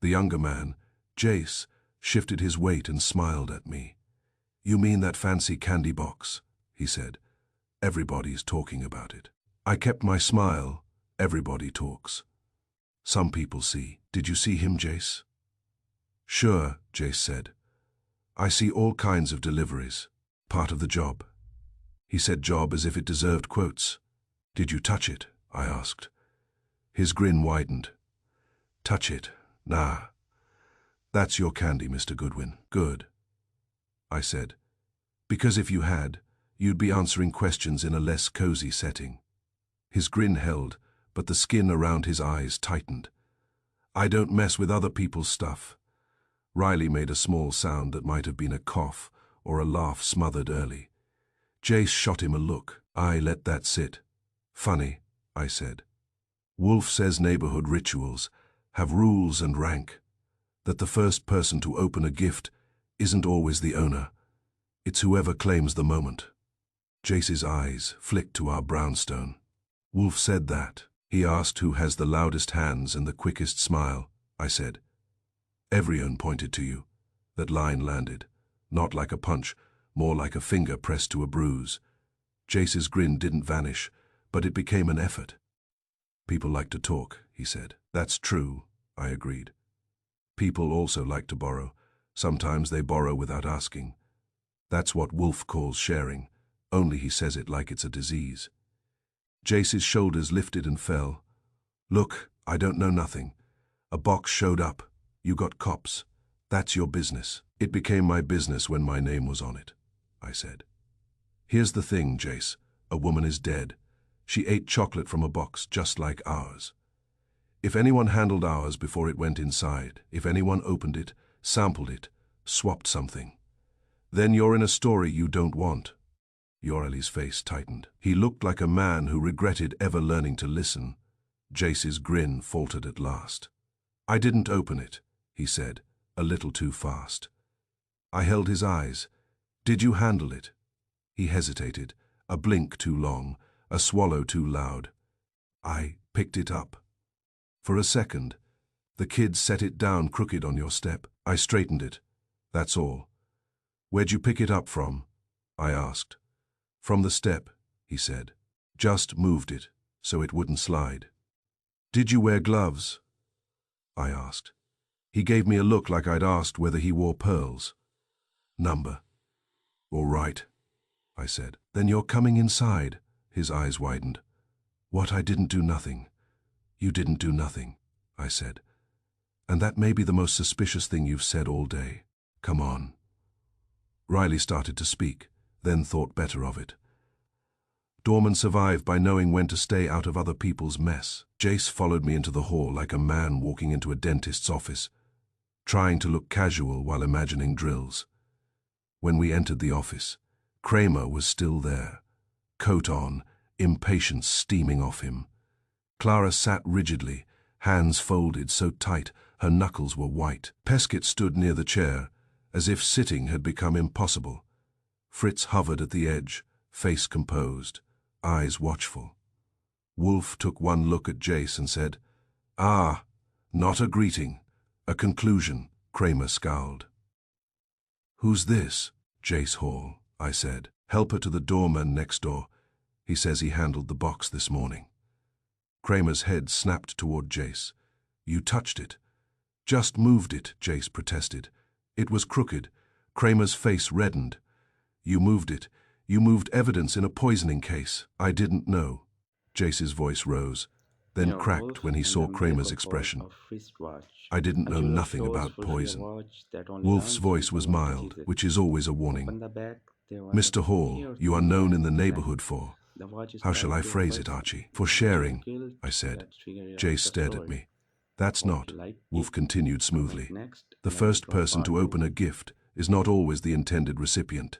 The younger man, Jace, shifted his weight and smiled at me. "You mean that fancy candy box?" he said. "Everybody's talking about it." I kept my smile. Everybody talks. Some people see. "Did you see him, Jace?" "Sure," Jace said. "I see all kinds of deliveries. Part of the job." He said job as if it deserved quotes. "Did you touch it?" I asked. His grin widened. "Touch it? Nah. That's your candy, Mr. Goodwin." "Good," I said, "because if you had, you'd be answering questions in a less cozy setting." His grin held, but the skin around his eyes tightened. "I don't mess with other people's stuff." Riley made a small sound that might have been a cough or a laugh smothered early. Jace shot him a look. I let that sit. "Funny," I said. "Wolfe says neighborhood rituals have rules and rank, that the first person to open a gift isn't always the owner. It's whoever claims the moment." Jace's eyes flicked to our brownstone. "Wolfe said that." "He asked who has the loudest hands and the quickest smile," I said. "Everyone pointed to you." That line landed, not like a punch, more like a finger pressed to a bruise. Jace's grin didn't vanish, but it became an effort. "People like to talk," he said. "That's true," I agreed. "People also like to borrow. Sometimes they borrow without asking. That's what Wolfe calls sharing, only he says it like it's a disease." Jace's shoulders lifted and fell. "Look, I don't know nothing. A box showed up. You got cops. That's your business. It became my business when my name was on it, I said. Here's the thing, Jace. A woman is dead. She ate chocolate from a box just like ours. If anyone handled ours before it went inside, if anyone opened it, sampled it, swapped something, then you're in a story you don't want. Yoreli's face tightened. He looked like a man who regretted ever learning to listen. Jace's grin faltered at last. I didn't open it, he said, a little too fast. I held his eyes. Did you handle it? He hesitated, a blink too long, a swallow too loud. I picked it up. For a second, the kid set it down crooked on your step. I straightened it. That's all. Where'd you pick it up from? I asked. From the step, he said. Just moved it, so it wouldn't slide. Did you wear gloves? I asked. He gave me a look like I'd asked whether he wore pearls. Number. All right, I said. Then you're coming inside. His eyes widened. What, I didn't do nothing? You didn't do nothing, I said. And that may be the most suspicious thing you've said all day. Come on. Riley started to speak, then thought better of it. Dorman survived by knowing when to stay out of other people's mess. Jace followed me into the hall like a man walking into a dentist's office, trying to look casual while imagining drills. When we entered the office, Kramer was still there, coat on, impatience steaming off him. Clara sat rigidly, hands folded so tight her knuckles were white. Pescott stood near the chair, as if sitting had become impossible. Fritz hovered at the edge, face composed, eyes watchful. Wolfe took one look at Jace and said, "Ah, not a greeting, a conclusion," Kramer scowled. "Who's this?" "Jace Hall," I said. "Helper to the doorman next door. He says he handled the box this morning." Kramer's head snapped toward Jace. "You touched it." "Just moved it," Jace protested. "It was crooked." Kramer's face reddened. "You moved it. You moved evidence in a poisoning case." "I didn't know." Jace's voice rose, then Nero cracked Wolfe when he and saw the Kramer's miracle for expression. a wristwatch. "I didn't A know jeweler nothing stores about fulfill a poison." watch that only Wolfe's learns voice when was someone mild, touches it. which is always a Open warning. the bag, there was "Mr. a Hall, clear you are thin known line in the of neighborhood cement. for, The watch is how shall tied I to a phrase it, person. Archie? For The butcher sharing," killed, I said. that's figure out Jace the stared at story. me. "That's Hope not," you liked Wolfe it. continued Comment smoothly. next, "The and I will first draw person to part open 2. a gift is not always the intended recipient.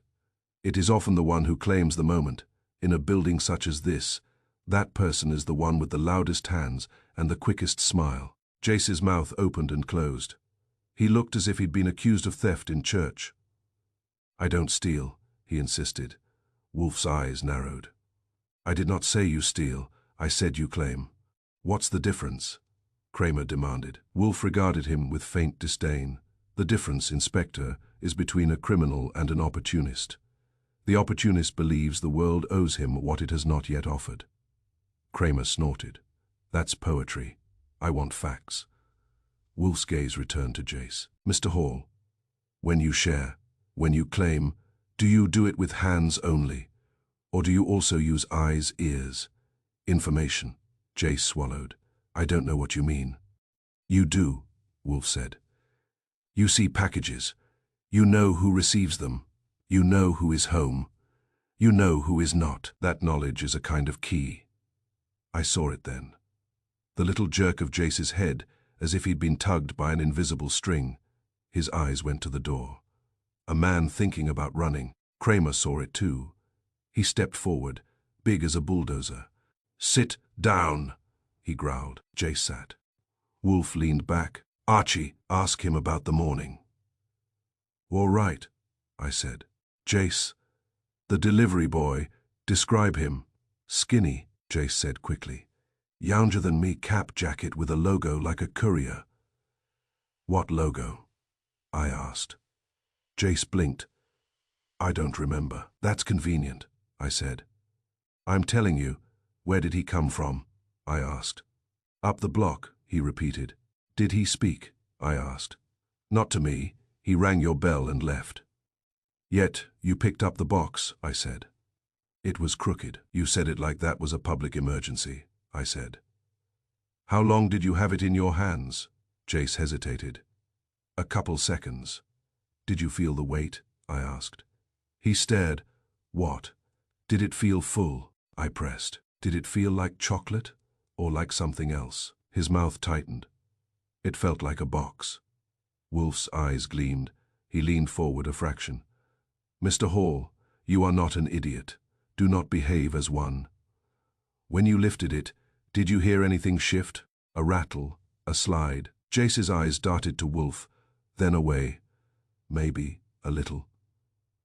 It is often the one who claims the moment. In a building such as this, that person is the one with the loudest hands and the quickest smile." Jace's mouth opened and closed. He looked as if he'd been accused of theft in church. "I don't steal," he insisted. Wolfe's eyes narrowed. "I did not say you steal, I said you claim." "What's the difference?" Kramer demanded. Wolfe regarded him with faint disdain. "The difference, Inspector, is between a criminal and an opportunist. The opportunist believes the world owes him what it has not yet offered." Kramer snorted. "That's poetry. I want facts." Wolfe's gaze returned to Jace. "Mr. Hall, when you share, when you claim, do you do it with hands only? Or do you also use eyes, ears, information?" Jace swallowed. "I don't know what you mean." "You do," Wolfe said. "You see packages. You know who receives them. You know who is home. You know who is not. That knowledge is a kind of key." I saw it then. The little jerk of Jace's head, as if he'd been tugged by an invisible string. His eyes went to the door. A man thinking about running. Kramer saw it too. He stepped forward, big as a bulldozer. "Sit down," he growled. Jace sat. Wolfe leaned back. "Archie, ask him about the morning." "All right," I said. "Jace, the delivery boy, describe him." "Skinny," Jace said quickly. "Younger than me, cap jacket with a logo like a courier." "What logo?" I asked. Jace blinked. "I don't remember." "That's convenient," I said. "I'm telling you, where did he come from?" I asked. "Up the block," he repeated. "Did he speak?" I asked. "Not to me. He rang your bell and left." "Yet you picked up the box," I said. "It was crooked." "You said it like that was a public emergency," I said. "How long did you have it in your hands?" Jace hesitated. A couple seconds. Did you feel the weight? I asked. He stared. What? Did it feel full? I pressed. Did it feel like chocolate or like something else? His mouth tightened. It felt like a box. Wolfe's eyes gleamed. He leaned forward a fraction. Mr. Hall, you are not an idiot. Do not behave as one. When you lifted it, did you hear anything shift? A rattle, a slide. Jace's eyes darted to Wolfe, then away. Maybe, a little.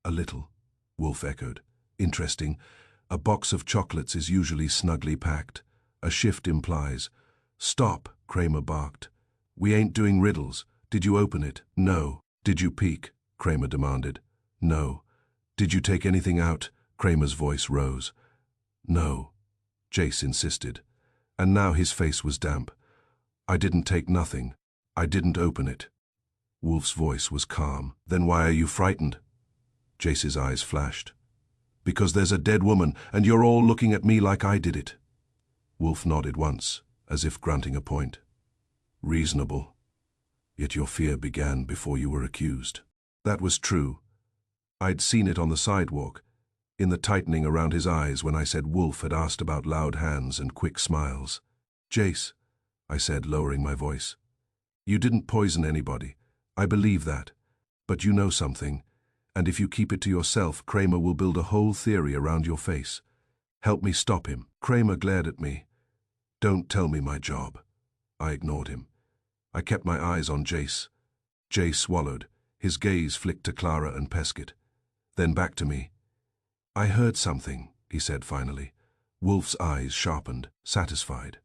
A little, Wolfe echoed. Interesting. A box of chocolates is usually snugly packed. A shift implies. Stop, Kramer barked. We ain't doing riddles. Did you open it? No. Did you peek? Kramer demanded. No. Did you take anything out? Kramer's voice rose. No. Jace insisted. And now his face was damp. I didn't take nothing. I didn't open it. Wolfe's voice was calm. Then why are you frightened? Jace's eyes flashed. Because there's a dead woman, and you're all looking at me like I did it. Wolfe nodded once, as if granting a point. Reasonable. Yet your fear began before you were accused. That was true. I'd seen it on the sidewalk, in the tightening around his eyes when I said Wolfe had asked about loud hands and quick smiles. Jace, I said, lowering my voice. You didn't poison anybody. I believe that. But you know something, and if you keep it to yourself, Kramer will build a whole theory around your face. Help me stop him. Kramer glared at me. Don't tell me my job. I ignored him. I kept my eyes on Jace. Jace swallowed. His gaze flicked to Clara and Pescott. Then back to me. I heard something, he said finally. Wolfe's eyes sharpened, satisfied.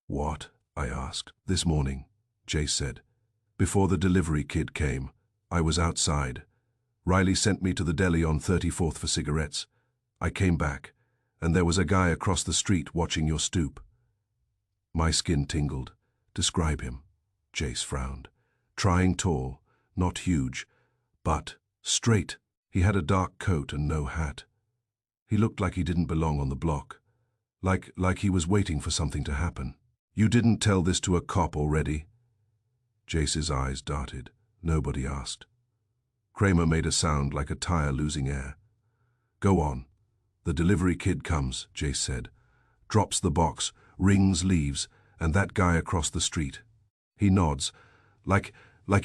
What? I asked. This morning, Jace said. Before the delivery kid came, I was outside. Riley sent me to the deli on 34th for cigarettes. I came back, and there was a guy across the street watching your stoop. My skin tingled. Describe him. Jace frowned. Trying tall, not huge, but straight. He had a dark coat and no hat. He looked like he didn't belong on the block. Like he was waiting for something to happen. You didn't tell this to a cop already? Jace's eyes darted. Nobody asked. Kramer made a sound like a tire losing air. Go on. The delivery kid comes, Jace said. Drops the box, rings, leaves, and that guy across the street. He nods, like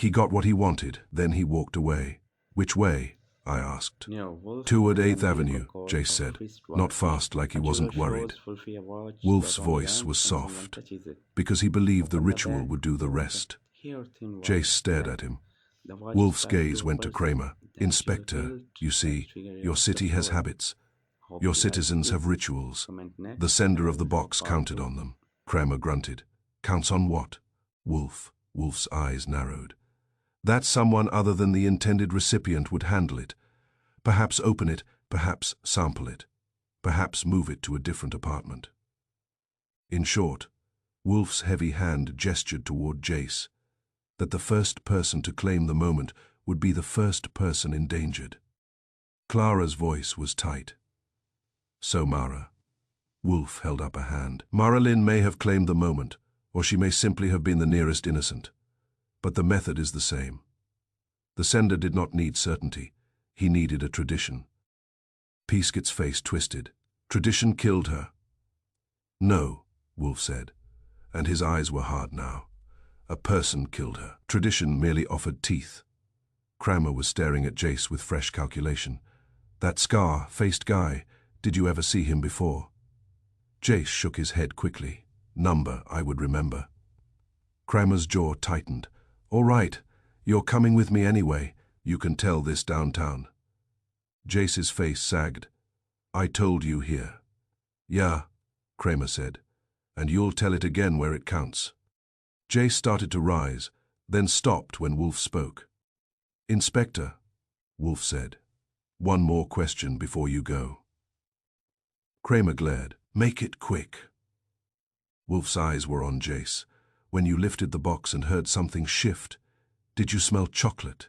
he got what he wanted. Then he walked away. Which way? I asked. Nero Wolfe Toward then 8th gave a Avenue, call Jace of said, wristwatch. not fast like he A wasn't jeweler worried. shows Wolfe a watch Wolfe's that only voice ends was when someone soft, touches it. because he believed the Open the ritual bag, would do the there was a rest. hair thin Jace watch stared strap. at him. The watch Wolfe's started gaze to went to pulse, Kramer. then Inspector, shriveled you see, and triggered your off the city has floor. habits. Hope Your you like citizens it. have rituals. Comment next The sender of and the for box part counted 2. on them. Kramer grunted. Counts on what? Wolfe's eyes narrowed. That someone other than the intended recipient would handle it. Perhaps open it, perhaps sample it. Perhaps move it to a different apartment. In short, Wolfe's heavy hand gestured toward Jace, that the first person to claim the moment would be the first person endangered. Clara's voice was tight. So Mara. Wolfe held up a hand. Marilyn may have claimed the moment, or she may simply have been the nearest innocent. But the method is the same. The sender did not need certainty. He needed a tradition. Pescott's face twisted. Tradition killed her. No, Wolfe said, and his eyes were hard now. A person killed her. Tradition merely offered teeth. Kramer was staring at Jace with fresh calculation. That scar-faced guy, did you ever see him before? Jace shook his head quickly. Number I would remember. Kramer's jaw tightened. All right, you're coming with me anyway. You can tell this downtown. Jace's face sagged. I told you here. Yeah, Kramer said, and you'll tell it again where it counts. Jace started to rise, then stopped when Wolfe spoke. Inspector, Wolfe said, one more question before you go. Kramer glared. Make it quick. Wolfe's eyes were on Jace. When you lifted the box and heard something shift, did you smell chocolate?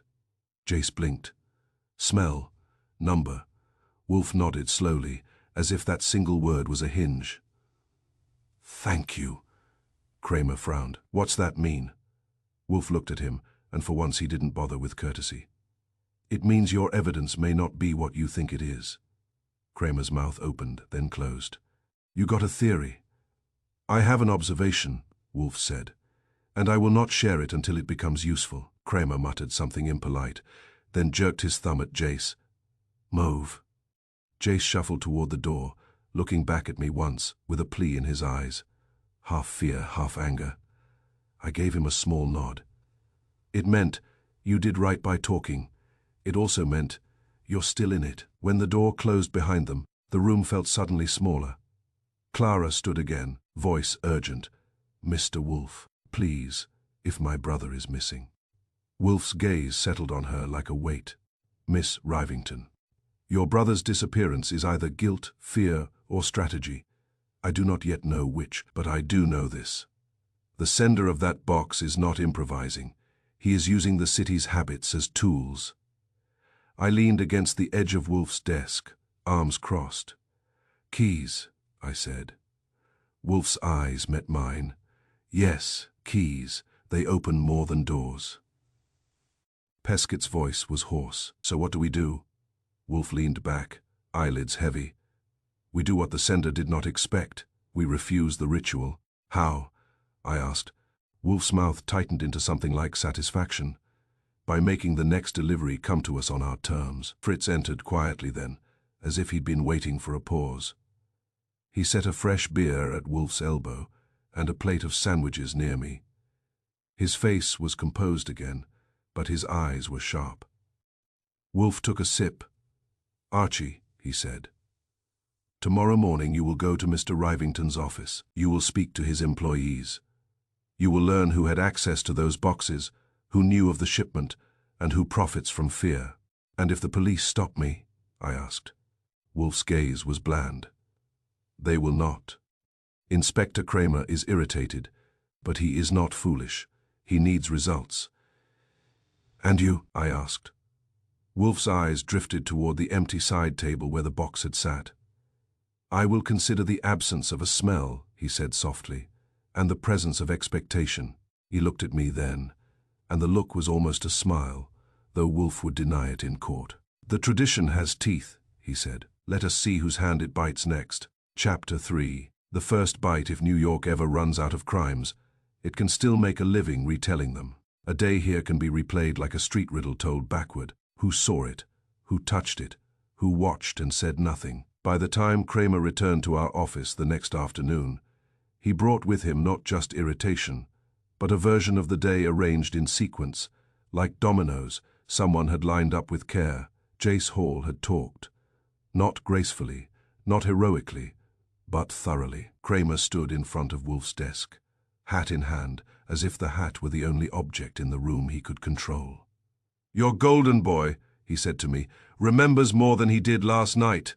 Jace blinked. Smell. Number. Wolfe nodded slowly, as if that single word was a hinge. Thank you. Kramer frowned. What's that mean? Wolfe looked at him, and for once he didn't bother with courtesy. "It means your evidence may not be what you think it is." Kramer's mouth opened, then closed. "You got a theory?" "I have an observation," Wolfe said, "and I will not share it until it becomes useful." Kramer muttered something impolite, then jerked his thumb at Jace. "Move." Jace shuffled toward the door, looking back at me once, with a plea in his eyes. Half fear, half anger. I gave him a small nod. It meant, "You did right by talking." It also meant, "You're still in it." When the door closed behind them, the room felt suddenly smaller. Clara stood again, voice urgent. "Mr. Wolfe, please, if my brother is missing." Wolfe's gaze settled on her like a weight. "Miss Rivington, your brother's disappearance is either guilt, fear, or strategy. I do not yet know which, but I do know this. The sender of that box is not improvising. He is using the city's habits as tools." I leaned against the edge of Wolfe's desk, arms crossed. "Keys," I said. Wolfe's eyes met mine. "Yes, keys. They open more than doors." Peskett's voice was hoarse. "So what do we do?" Wolfe leaned back, eyelids heavy. "We do what the sender did not expect. We refuse the ritual." "How?" I asked. Wolfe's mouth tightened into something like satisfaction. "By making the next delivery come to us on our terms." Fritz entered quietly then, as if he'd been waiting for a pause. He set a fresh beer at Wolfe's elbow and a plate of sandwiches near me. His face was composed again, but his eyes were sharp. Wolfe took a sip. "Archie," he said, "tomorrow morning you will go to Mr. Rivington's office. You will speak to his employees. You will learn who had access to those boxes, who knew of the shipment, and who profits from fear." "And if the police stop me?" I asked. Wolfe's gaze was bland. "They will not. Inspector Kramer is irritated, but he is not foolish. He needs results." "And you?" I asked. Wolfe's eyes drifted toward the empty side table where the box had sat. "I will consider the absence of a smell," he said softly, "and the presence of expectation." He looked at me then, and the look was almost a smile, though Wolfe would deny it in court. "The tradition has teeth," he said. "Let us see whose hand it bites next." Chapter 3. The first bite. If New York ever runs out of crimes, it can still make a living retelling them. A day here can be replayed like a street riddle told backward. Who saw it? Who touched it? Who watched and said nothing? By the time Kramer returned to our office the next afternoon, he brought with him not just irritation, but a version of the day arranged in sequence. Like dominoes, someone had lined up with care. Jace Hall had talked. Not gracefully, not heroically, but thoroughly. Kramer stood in front of Wolfe's desk, hat in hand, as if the hat were the only object in the room he could control. "Your golden boy," he said to me, "remembers more than he did last night."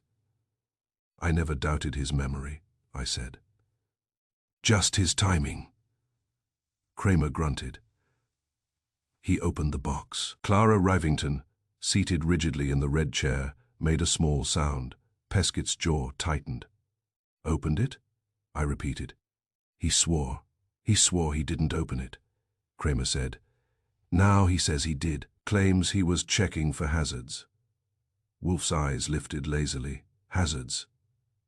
"I never doubted his memory," I said. "Just his timing." Kramer grunted. He opened the box. Clara Rivington, seated rigidly in the red chair, made a small sound. Peskett's jaw tightened. "Opened it?" I repeated. "He swore. He swore he didn't open it," Kramer said. "Now he says he did. Claims he was checking for hazards." Wolfe's eyes lifted lazily. "Hazards?"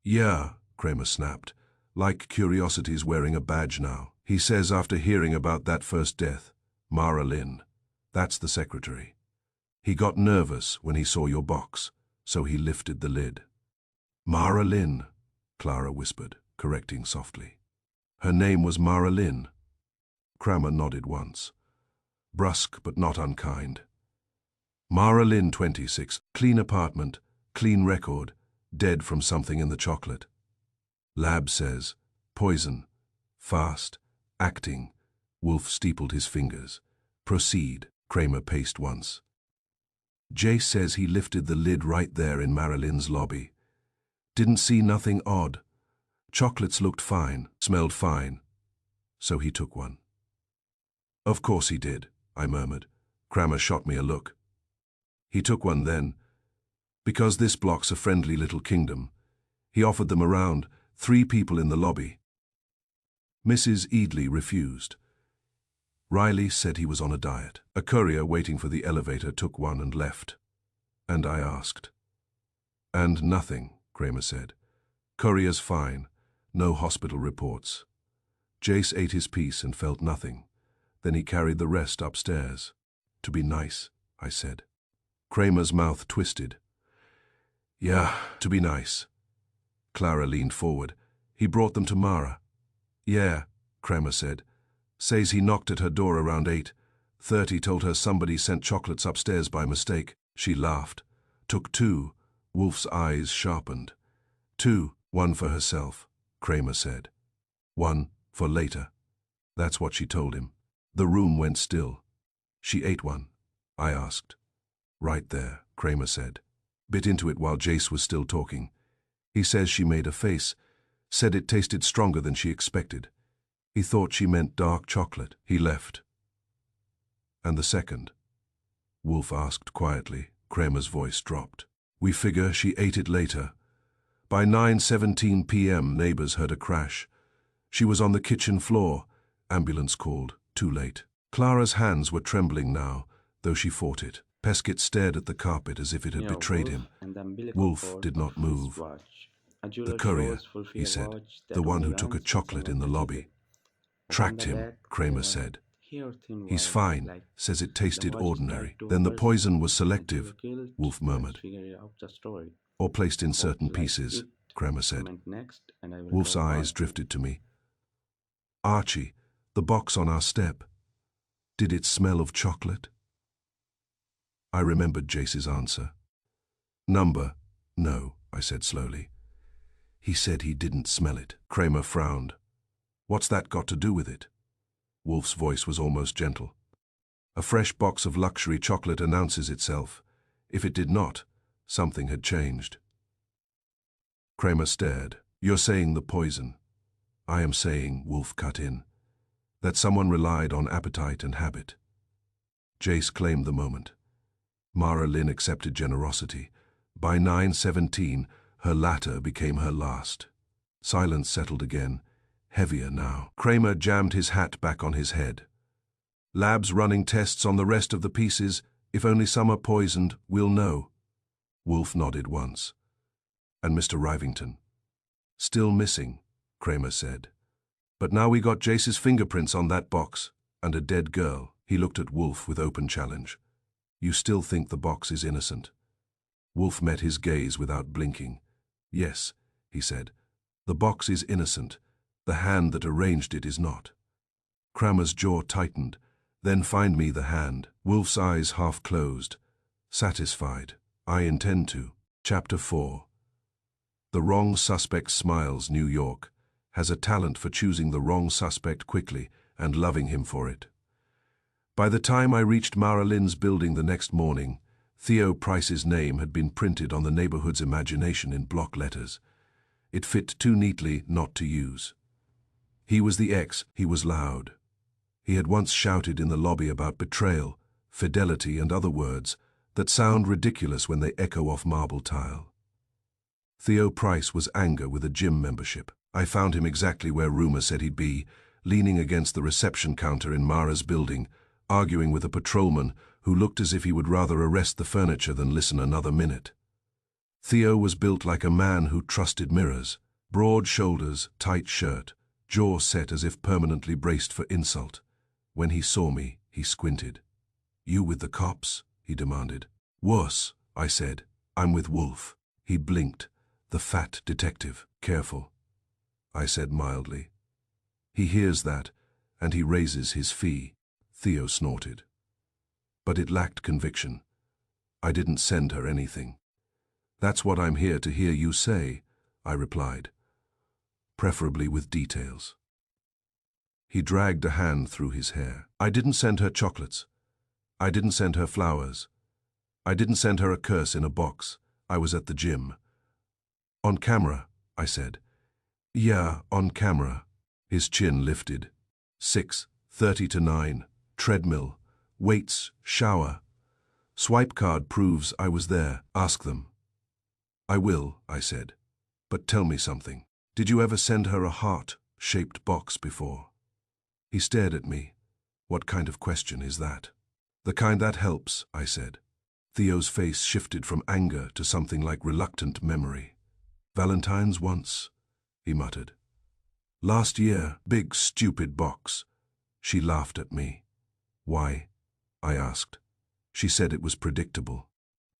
"Yeah," Kramer snapped. "Like curiosity's wearing a badge now. He says after hearing about that first death, Mara Lynn, that's the secretary. He got nervous when he saw your box, so he lifted the lid." "Mara Lynn," Clara whispered, correcting softly. "Her name was Mara Lynn." Kramer nodded once. Brusque but not unkind. "Mara Lynn, 26, clean apartment, clean record, dead from something in the chocolate. Lab says, poison, fast, acting." Wolfe steepled his fingers. "Proceed," Kramer paced once. "Jace says he lifted the lid right there in Marilyn's lobby. Didn't see nothing odd. Chocolates looked fine, smelled fine. So he took one." "Of course he did," I murmured. Kramer shot me a look. "He took one then. Because this block's a friendly little kingdom. He offered them around, 3 people in the lobby. Mrs. Eadley refused. Riley said he was on a diet. A courier waiting for the elevator took one and left. And I asked. And nothing, Kramer said. Courier's fine. No hospital reports. Jace ate his piece and felt nothing. Then he carried the rest upstairs. To be nice, I said. Kramer's mouth twisted. Yeah, to be nice. Clara leaned forward. He brought them to Mara. Yeah, Kramer said. Says he knocked at her door around 8:30, told her somebody sent chocolates upstairs by mistake. She laughed. Took 2. Wolfe's eyes sharpened. 2, 1 for herself, Kramer said. 1 for later. That's what she told him. The room went still. She ate one, I asked. Right there, Kramer said. Bit into it while Jace was still talking. He says she made a face, said it tasted stronger than she expected. He thought she meant dark chocolate. He left. And the second? Wolfe asked quietly. Kramer's voice dropped. We figure she ate it later. By 9:17 p.m. neighbors heard a crash. She was on the kitchen floor. Ambulance called. Too late. Clara's hands were trembling now, though she fought it. Pescott stared at the carpet as if it had Nero betrayed Wolfe him. and the umbilical Wolfe cord did of not his move. watch. A The jeweler courier, shows Wolfe he a said, watch the that one only who took a runs chocolate in the someone lobby. visit. Open Tracked the him, bag, Kramer there was said. here thin He's wire, fine, like says it the tasted watch is tied ordinary. to a Then the person. poison was The selective, jeweler killed. Wolfe Let's murmured. figure out the story. Or placed in Watch certain like pieces, it. Kramer said. Comment next, and I will Wolfe's talk eyes part 2. drifted to me. Archie, the box on our step. Did it smell of chocolate? I remembered Jace's answer. Number, no, I said slowly. He said he didn't smell it. Kramer frowned. What's that got to do with it? Wolfe's voice was almost gentle. A fresh box of luxury chocolate announces itself. If it did not, something had changed. Kramer stared. You're saying the poison. I am saying, Wolfe cut in, that someone relied on appetite and habit. Jace claimed the moment. Mara Lynn accepted generosity. By 9:17, her latter became her last. Silence settled again, heavier now. Kramer jammed his hat back on his head. Labs running tests on the rest of the pieces. If only some are poisoned, we'll know. Wolfe nodded once. And Mr. Rivington? Still missing, Kramer said. But now we got Jace's fingerprints on that box, and a dead girl. He looked at Wolfe with open challenge. You still think the box is innocent? Wolfe met his gaze without blinking. Yes, he said. The box is innocent. The hand that arranged it is not. Kramer's jaw tightened. Then find me the hand. Wolfe's eyes half closed. Satisfied. I intend to. Chapter 4. The Wrong Suspect Smiles, New York, has a talent for choosing the wrong suspect quickly and loving him for it. By the time I reached Mara Lynn's building the next morning, Theo Price's name had been printed on the neighborhood's imagination in block letters. It fit too neatly not to use. He was the ex. He was loud. He had once shouted in the lobby about betrayal, fidelity, and other words that sound ridiculous when they echo off marble tile. Theo Price was anger with a gym membership. I found him exactly where rumor said he'd be, leaning against the reception counter in Mara's building, arguing with a patrolman who looked as if he would rather arrest the furniture than listen another minute. Theo was built like a man who trusted mirrors. Broad shoulders, tight shirt, jaw set as if permanently braced for insult. When he saw me, he squinted. You with the cops? He demanded. Worse, I said. I'm with Wolfe. He blinked. The fat detective. Careful, I said mildly. He hears that, and he raises his fee. Theo snorted. But it lacked conviction. I didn't send her anything. That's what I'm here to hear you say, I replied. Preferably with details. He dragged a hand through his hair. I didn't send her chocolates. I didn't send her flowers. I didn't send her a curse in a box. I was at the gym. On camera, I said. Yeah, on camera. His chin lifted. 6:30 to 9. Treadmill. Weights. Shower. Swipe card proves I was there. Ask them. I will, I said. But tell me something. Did you ever send her a heart-shaped box before? He stared at me. What kind of question is that? The kind that helps, I said. Theo's face shifted from anger to something like reluctant memory. Valentine's once, he muttered. Last year, big stupid box. She laughed at me. Why? I asked. She said it was predictable.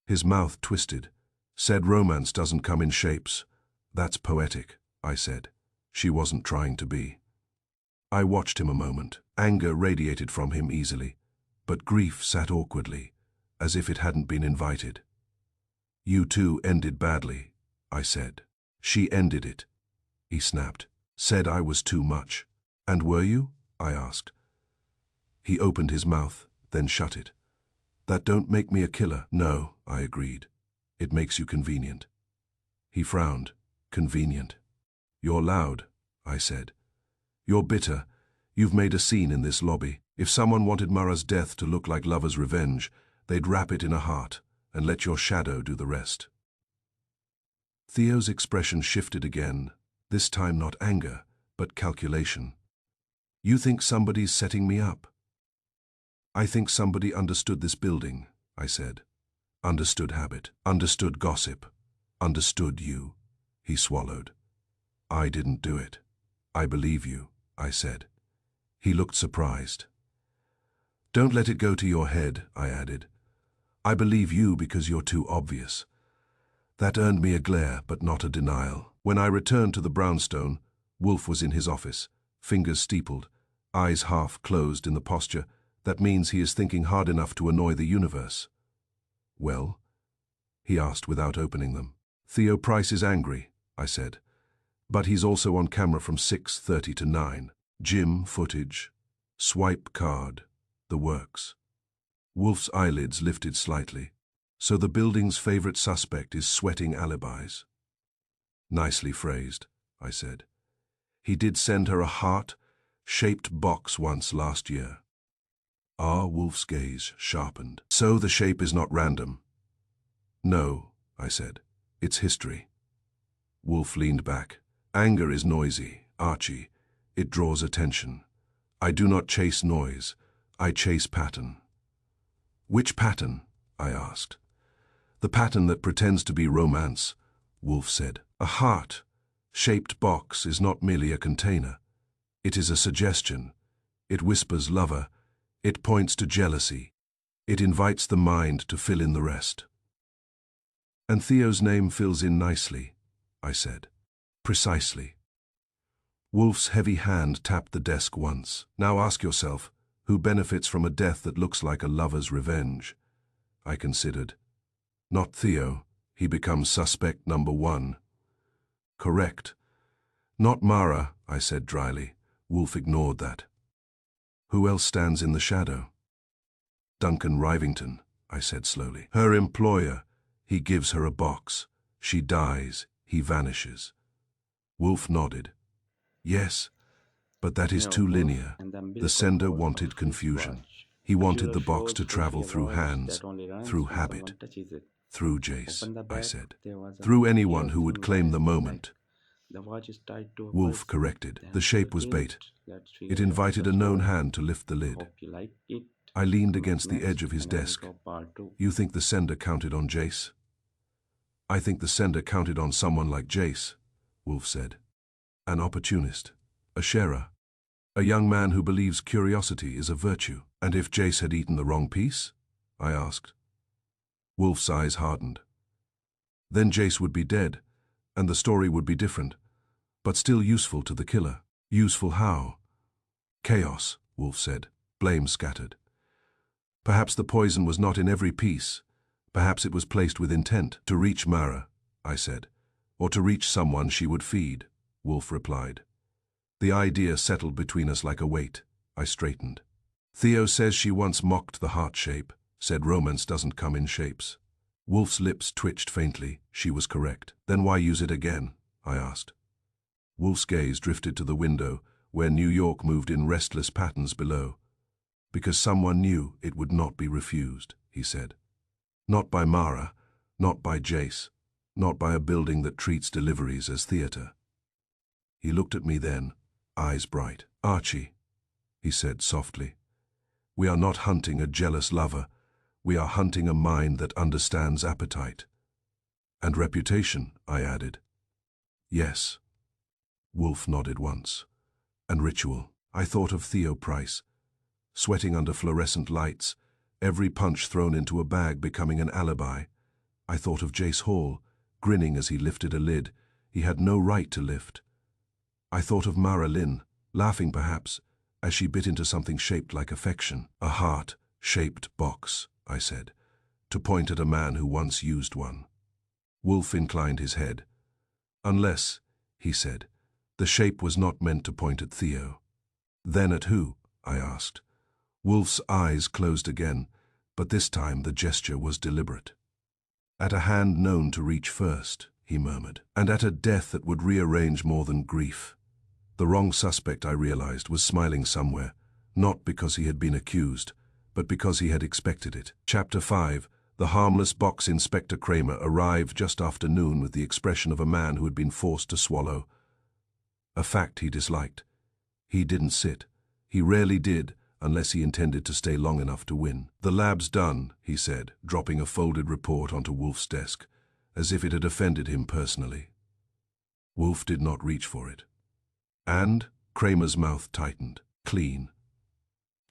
His mouth twisted. Said romance doesn't come in shapes. That's poetic, I said. She wasn't trying to be. I watched him a moment. Anger radiated from him easily, but grief sat awkwardly, as if it hadn't been invited. You two ended badly, I said. She ended it, he snapped. Said I was too much. And were you? I asked. He opened his mouth, then shut it. That don't make me a killer. No, I agreed. It makes you convenient. He frowned. Convenient. You're loud, I said. You're bitter. You've made a scene in this lobby. If someone wanted Mara's death to look like lover's revenge, they'd wrap it in a heart and let your shadow do the rest. Theo's expression shifted again, this time not anger, but calculation. You think somebody's setting me up? I think somebody understood this building, I said. Understood habit, understood gossip, understood you. He swallowed. I didn't do it. I believe you, I said. He looked surprised. Don't let it go to your head, I added. I believe you because you're too obvious. That earned me a glare, but not a denial. When I returned to the brownstone, Wolfe was in his office, fingers steepled, eyes half closed in the posture that means he is thinking hard enough to annoy the universe. Well? He asked without opening them. Theo Price is angry, I said. But he's also on camera from 6:30 to 9. Gym footage, swipe card, the works. Wolfe's eyelids lifted slightly. So the building's favorite suspect is sweating alibis. Nicely phrased, I said. He did send her a heart-shaped box once last year. Wolfe's gaze sharpened. So the shape is not random. No, I said. It's history. Wolfe leaned back. Anger is noisy, Archie. It draws attention. I do not chase noise. I chase pattern. Which pattern? I asked. The pattern that pretends to be romance, Wolfe said. A heart-shaped box is not merely a container. It is a suggestion. It whispers lover. It points to jealousy. It invites the mind to fill in the rest. And Theo's name fills in nicely, I said. Precisely. Wolfe's heavy hand tapped the desk once. Now ask yourself, who benefits from a death that looks like a lover's revenge? I considered. Not Theo. He becomes suspect number 1. Correct. Not Mara, I said dryly. Wolfe ignored that. Who else stands in the shadow? Duncan Rivington, I said slowly. Her employer. He gives her a box. She dies. He vanishes. Wolfe nodded. Yes, but that is too linear. The sender wanted confusion. He wanted the box to travel through hands, through habit, through Jace, I said. Through anyone who would claim the moment. Wolfe corrected. The shape was bait. It invited a known hand to lift the lid. I leaned against the edge of his desk. You think the sender counted on Jace? I think the sender counted on someone like Jace, Wolfe said. An opportunist, a sharer, a young man who believes curiosity is a virtue. And if Jace had eaten the wrong piece? I asked. Wolfe's eyes hardened. Then Jace would be dead, and the story would be different, but still useful to the killer. Useful how? Chaos, Wolfe said, blame scattered. Perhaps the poison was not in every piece. Perhaps it was placed with intent. To reach Mara, I said, or to reach someone she would feed, Wolfe replied. The idea settled between us like a weight. I straightened. Theo says she once mocked the heart shape, said romance doesn't come in shapes. Wolfe's lips twitched faintly. She was correct. Then why use it again? I asked. Wolfe's gaze drifted to the window, where New York moved in restless patterns below. Because someone knew it would not be refused, he said. Not by Mara, not by Jace, not by a building that treats deliveries as theater. He looked at me then, eyes bright. Archie, he said softly. We are not hunting a jealous lover. We are hunting a mind that understands appetite. And reputation, I added. Yes. Wolfe nodded once. And ritual. I thought of Theo Price, sweating under fluorescent lights, every punch thrown into a bag becoming an alibi. I thought of Jace Hall, grinning as he lifted a lid he had no right to lift. I thought of Mara Lynn, laughing perhaps, as she bit into something shaped like affection. A heart-shaped box, I said, to point at a man who once used one. Wolfe inclined his head. Unless, he said, the shape was not meant to point at Theo. Then at who? I asked. Wolfe's eyes closed again, but this time the gesture was deliberate. At a hand known to reach first, he murmured, and at a death that would rearrange more than grief. The wrong suspect, I realized, was smiling somewhere, not because he had been accused, but because he had expected it. Chapter 5. The harmless box. Inspector Kramer arrived just after noon with the expression of a man who had been forced to swallow a fact he disliked. He didn't sit. He rarely did, unless he intended to stay long enough to win. The lab's done, he said, dropping a folded report onto Wolfe's desk, as if it had offended him personally. Wolfe did not reach for it. And Kramer's mouth tightened. Clean.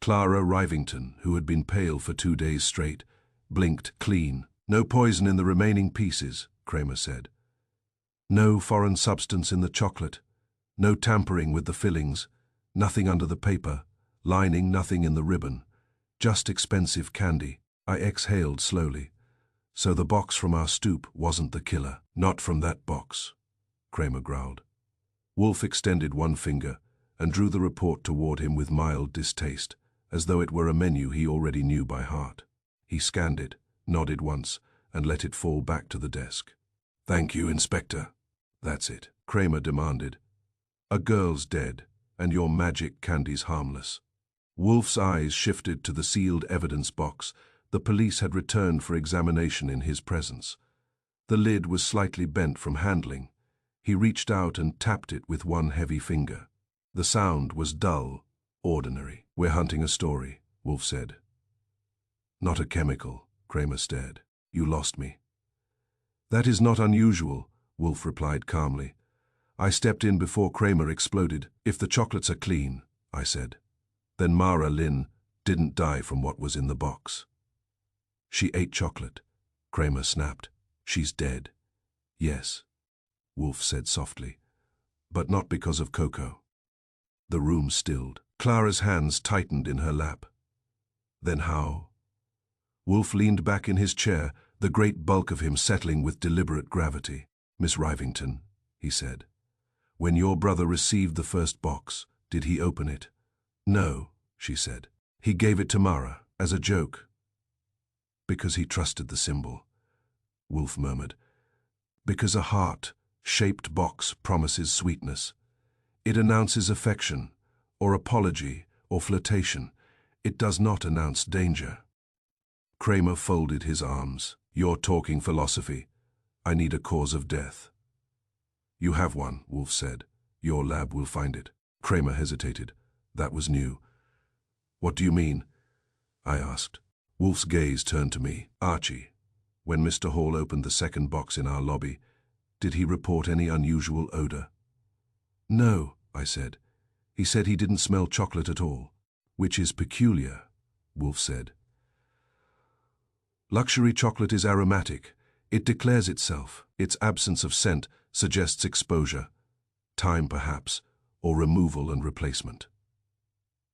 Clara Rivington, who had been pale for 2 days straight, blinked. Clean. No poison in the remaining pieces, Kramer said. No foreign substance in the chocolate. No tampering with the fillings. Nothing under the paper. Lining, nothing in the ribbon. Just expensive candy. I exhaled slowly. So the box from our stoop wasn't the killer. Not from that box, Kramer growled. Wolfe extended one finger and drew the report toward him with mild distaste, as though it were a menu he already knew by heart. He scanned it, nodded once, and let it fall back to the desk. Thank you, Inspector. That's it, Kramer demanded. A girl's dead, and your magic candy's harmless. Wolfe's eyes shifted to the sealed evidence box the police had returned for examination in his presence. The lid was slightly bent from handling. He reached out and tapped it with one heavy finger. The sound was dull, ordinary. We're hunting a story, Wolfe said. Not a chemical, Kramer stared. You lost me. That is not unusual, Wolfe replied calmly. I stepped in before Kramer exploded. If the chocolates are clean, I said, then Mara Lynn didn't die from what was in the box. She ate chocolate, Kramer snapped. She's dead. Yes, Wolfe said softly, but not because of cocoa. The room stilled. Clara's hands tightened in her lap. Then how? Wolfe leaned back in his chair, the great bulk of him settling with deliberate gravity. Miss Rivington, he said, when your brother received the first box, did he open it? No, she said. He gave it to Mara, as a joke. Because he trusted the symbol, Wolfe murmured. Because a heart-shaped box promises sweetness. It announces affection, or apology, or flirtation. It does not announce danger. Kramer folded his arms. You're talking philosophy. I need a cause of death. You have one, Wolfe said. Your lab will find it. Kramer hesitated. That was new. What do you mean? I asked. Wolfe's gaze turned to me. Archie, when Mr. Hall opened the second box in our lobby, did he report any unusual odor? No, I said. He said he didn't smell chocolate at all. Which is peculiar, Wolfe said. Luxury chocolate is aromatic. It declares itself. Its absence of scent suggests exposure, time perhaps, or removal and replacement.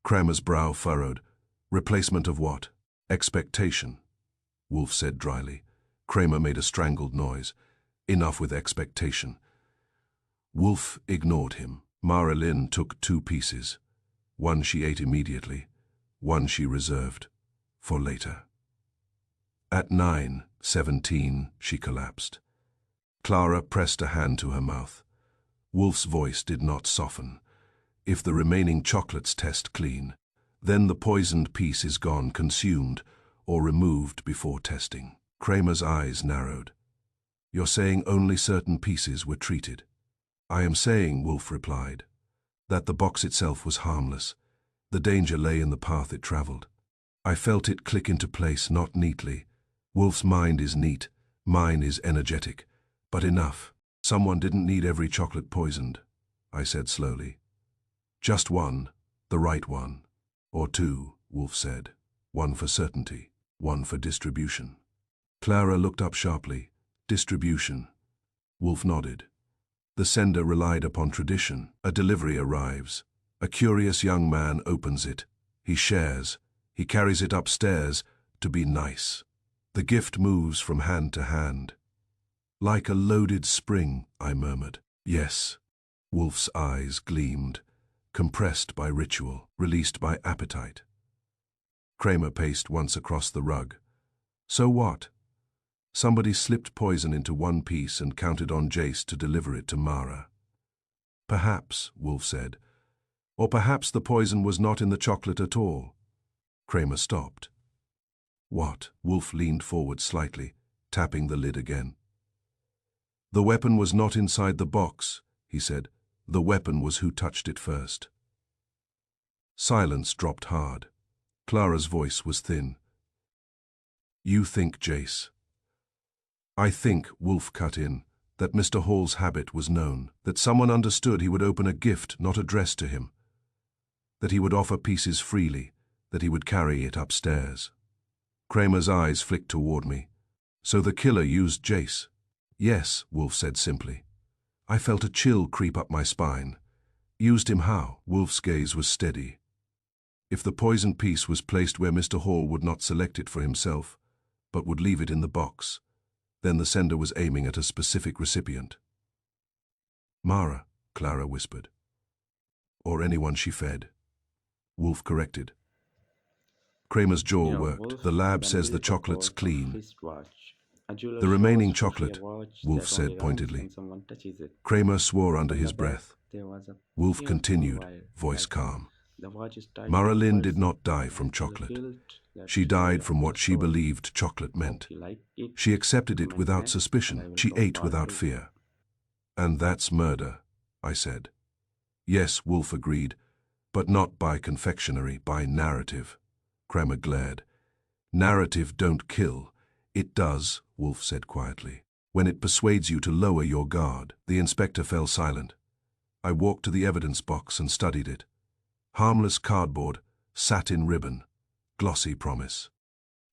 Kramer's brow furrowed. Replacement of what? Expectation, Wolfe said dryly. Kramer made a strangled noise. Enough with expectation. Wolfe ignored him. Mara Lynn took 2 pieces. One she ate immediately, one she reserved for later. At 9:17, she collapsed. Clara pressed a hand to her mouth. Wolfe's voice did not soften. If the remaining chocolates test clean, then the poisoned piece is gone, consumed, or removed before testing. Kramer's eyes narrowed. You're saying only certain pieces were treated? I am saying, Wolfe replied, that the box itself was harmless. The danger lay in the path it traveled. I felt it click into place, not neatly. Wolf's mind is neat, mine is energetic. But enough. Someone didn't need every chocolate poisoned, I said slowly. Just one, the right one. Or two, Wolfe said. One for certainty, one for distribution. Clara looked up sharply. Distribution. Wolfe nodded. The sender relied upon tradition. A delivery arrives. A curious young man opens it. He shares. He carries it upstairs to be nice. The gift moves from hand to hand. Like a loaded spring, I murmured. Yes. Wolfe's eyes gleamed, compressed by ritual, released by appetite. Kramer paced once across the rug. So what? Somebody slipped poison into one piece and counted on Jace to deliver it to Mara. Perhaps, Wolfe said. Or perhaps the poison was not in the chocolate at all. Kramer stopped. What? Wolfe leaned forward slightly, tapping the lid again. The weapon was not inside the box, he said. The weapon was who touched it first. Silence dropped hard. Clara's voice was thin. You think, Jace. I think, Wolfe cut in, that Mr. Hall's habit was known, that someone understood he would open a gift not addressed to him, that he would offer pieces freely, that he would carry it upstairs. Kramer's eyes flicked toward me. So the killer used Jace. Yes, Wolfe said simply. I felt a chill creep up my spine. Used him how? Wolfe's gaze was steady. If the poison piece was placed where Mr. Hall would not select it for himself, but would leave it in the box, then the sender was aiming at a specific recipient. Mara, Clara whispered. Or anyone she fed. Wolfe corrected. Kramer's jaw worked. The lab says the chocolate's clean. The remaining chocolate, Wolfe said pointedly. Kramer swore under his breath. Wolfe continued, voice calm. Mara Lynn did not die from chocolate. She died from what she believed chocolate meant. She accepted it without suspicion. She ate without fear. And that's murder, I said. Yes, Wolfe agreed, but not by confectionery, by narrative. Kramer glared. Narrative don't kill. It does, Wolfe said quietly. When it persuades you to lower your guard. The inspector fell silent. I walked to the evidence box and studied it. Harmless cardboard, satin ribbon, glossy promise.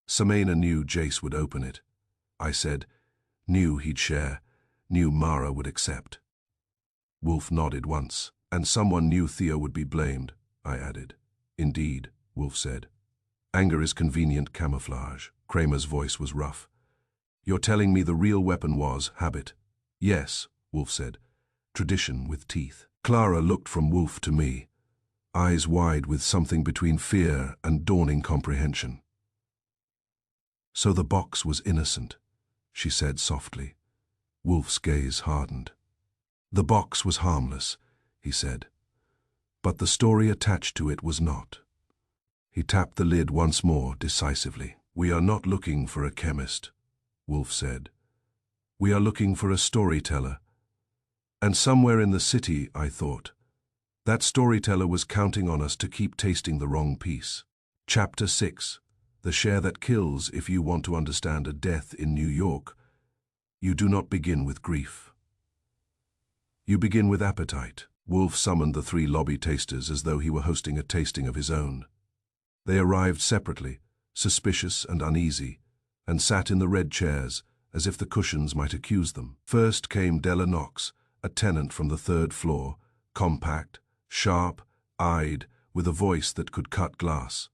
Samena knew Jace would open it. I said, knew he'd share, knew Mara would accept. Wolfe nodded once. And someone knew Theo would be blamed, I added. Indeed, Wolfe said. Anger is convenient camouflage. Kramer's voice was rough. You're telling me the real weapon was habit? Yes, Wolfe said. Tradition with teeth. Clara looked from Wolfe to me, eyes wide with something between fear and dawning comprehension. So the box was innocent, she said softly. Wolfe's gaze hardened. The box was harmless, he said, but the story attached to it was not. He tapped the lid once more decisively. We are not looking for a chemist, Wolfe said. We are looking for a storyteller. And somewhere in the city, I thought, that storyteller was counting on us to keep tasting the wrong piece. Chapter 6. The share that kills. If you want to understand a death in New York, you do not begin with grief. You begin with appetite. Wolfe summoned the 3 lobby tasters as though he were hosting a tasting of his own. They arrived separately, suspicious and uneasy, and sat in the red chairs as if the cushions might accuse them. First came Della Knox, a tenant from the 3rd floor, compact, sharp-eyed, with a voice that could cut glass.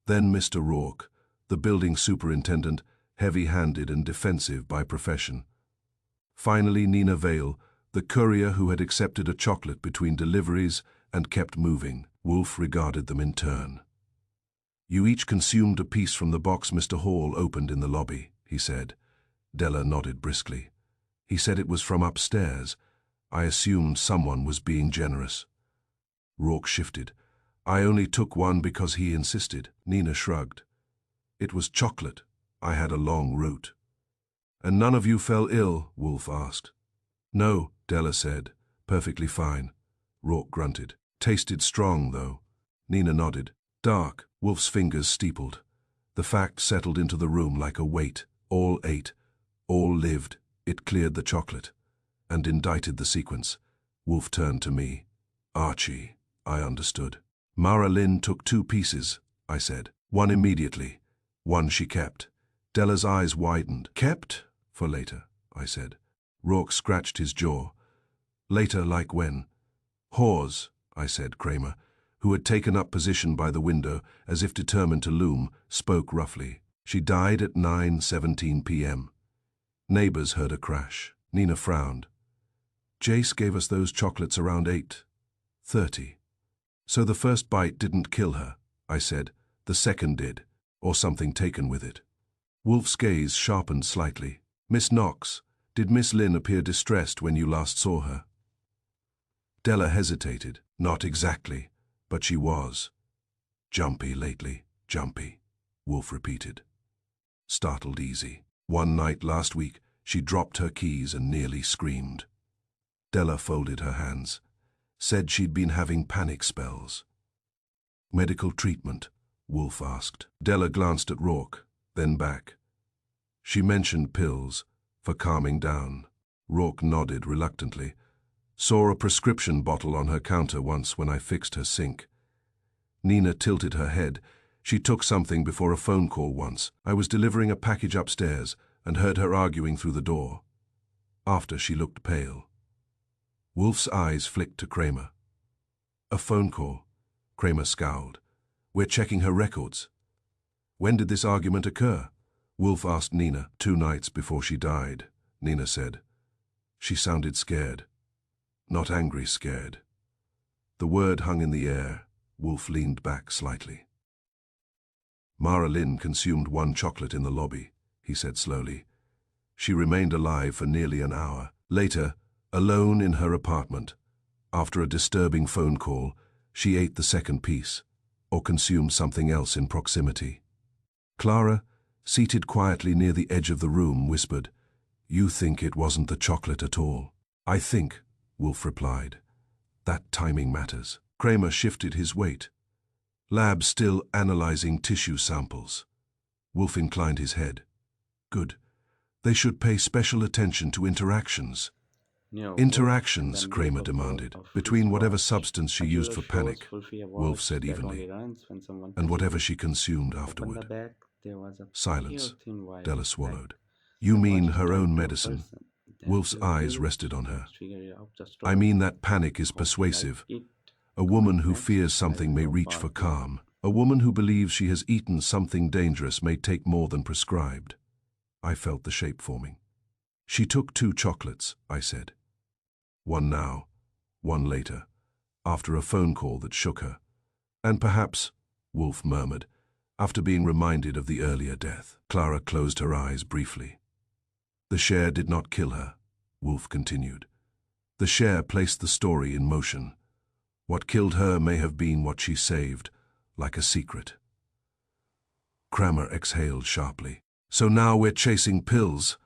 Then Mr. Rourke, the building superintendent, heavy-handed and defensive by profession. Finally Nina Vale, the courier who had accepted a chocolate between deliveries and kept moving. Wolfe regarded them in turn. You each consumed a piece from the box Mr. Hall opened in the lobby, he said. Della nodded briskly. He said it was from upstairs. I assumed someone was being generous. Rourke shifted. I only took one because he insisted. Nina shrugged. It was chocolate. I had a long route. And none of you fell ill? Wolfe asked. No, Della said. Perfectly fine. Rourke grunted. Tasted strong, though. Nina nodded. Dark, Wolfe's fingers steepled. The fact settled into the room like a weight. All ate. All lived. It cleared the chocolate and indicted the sequence. Wolfe turned to me. Archie, I understood. Mara Lynn took 2 pieces, I said. One immediately. One she kept. Della's eyes widened. Kept? For later, I said. Rourke scratched his jaw. Later, like when? Whores, I said. Kramer, who had taken up position by the window as if determined to loom, spoke roughly. She died at 9:17 p.m. Neighbors heard a crash. Nina frowned. Jace gave us those chocolates around 8:30. So the first bite didn't kill her, I said. The second did, or something taken with it. Wolfe's gaze sharpened slightly. Miss Knox, did Miss Lynn appear distressed when you last saw her? Della hesitated. Not exactly, but she was. Jumpy lately, jumpy, Wolfe repeated. Startled easy. One night last week, she dropped her keys and nearly screamed. Della folded her hands. Said she'd been having panic spells. Medical treatment? Wolfe asked. Della glanced at Rourke, then back. She mentioned pills, for calming down. Rourke nodded reluctantly. Saw a prescription bottle on her counter once when I fixed her sink. Nina tilted her head. She took something before a phone call once. I was delivering a package upstairs and heard her arguing through the door. After, she looked pale. Wolfe's eyes flicked to Kramer. A phone call? Kramer scowled. We're checking her records. When did this argument occur? Wolfe asked Nina. 2 nights before she died, Nina said. She sounded scared. Not angry, scared. The word hung in the air. Wolfe leaned back slightly. Mara Lynn consumed 1 chocolate in the lobby, he said slowly. She remained alive for nearly an hour. Later, alone in her apartment, after a disturbing phone call, she ate the second piece, or consumed something else in proximity. Clara, seated quietly near the edge of the room, whispered, You think it wasn't the chocolate at all? I think, Wolfe replied. That timing matters. Kramer shifted his weight. Lab still analyzing tissue samples. Wolfe inclined his head. Good. They should pay special attention to interactions. Nero Wolfe, and Interactions, then Kramer Wolfe of demanded, of between his whatever watch. substance she A used jeweler for shows panic, Wolfe a Wolfe watch said that only evenly, runs when someone and touches whatever it. she consumed Open the afterward. bag, there was a pale Silence. thin white Della bag. swallowed. You The mean watch her talked own to a medicine? person. Then Wolfe's you eyes used rested on her. to figure out the I story. mean that panic is Hope you like persuasive. it. A woman who Commitment, fears there something is may no reach for part 2. calm. A woman who believes she has eaten something dangerous may take more than prescribed. I felt the shape forming. She took 2 chocolates, I said. One now, one later, after a phone call that shook her. And perhaps, Wolfe murmured, after being reminded of the earlier death. Clara closed her eyes briefly. The share did not kill her, Wolfe continued. The share placed the story in motion. What killed her may have been what she saved, like a secret. Kramer exhaled sharply. So now we're chasing pills?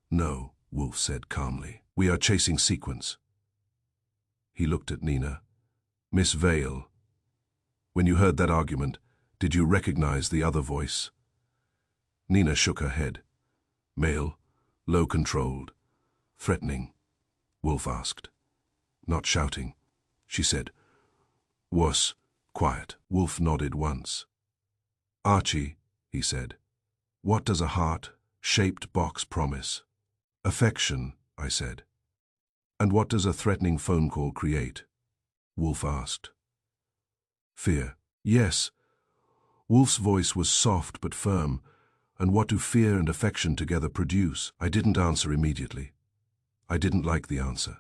No, Wolfe said calmly. We are chasing sequence. He looked at Nina. Miss Vale, when you heard that argument, did you recognize the other voice? Nina shook her head. Male, low-controlled, threatening, Wolfe asked. Not shouting, she said. Was quiet. Wolfe nodded once. Archie, he said, what does a heart-shaped box promise? Affection, I said. And what does a threatening phone call create? Wolfe asked. Fear. Yes. Wolfe's voice was soft but firm. And what do fear and affection together produce? I didn't answer immediately. I didn't like the answer.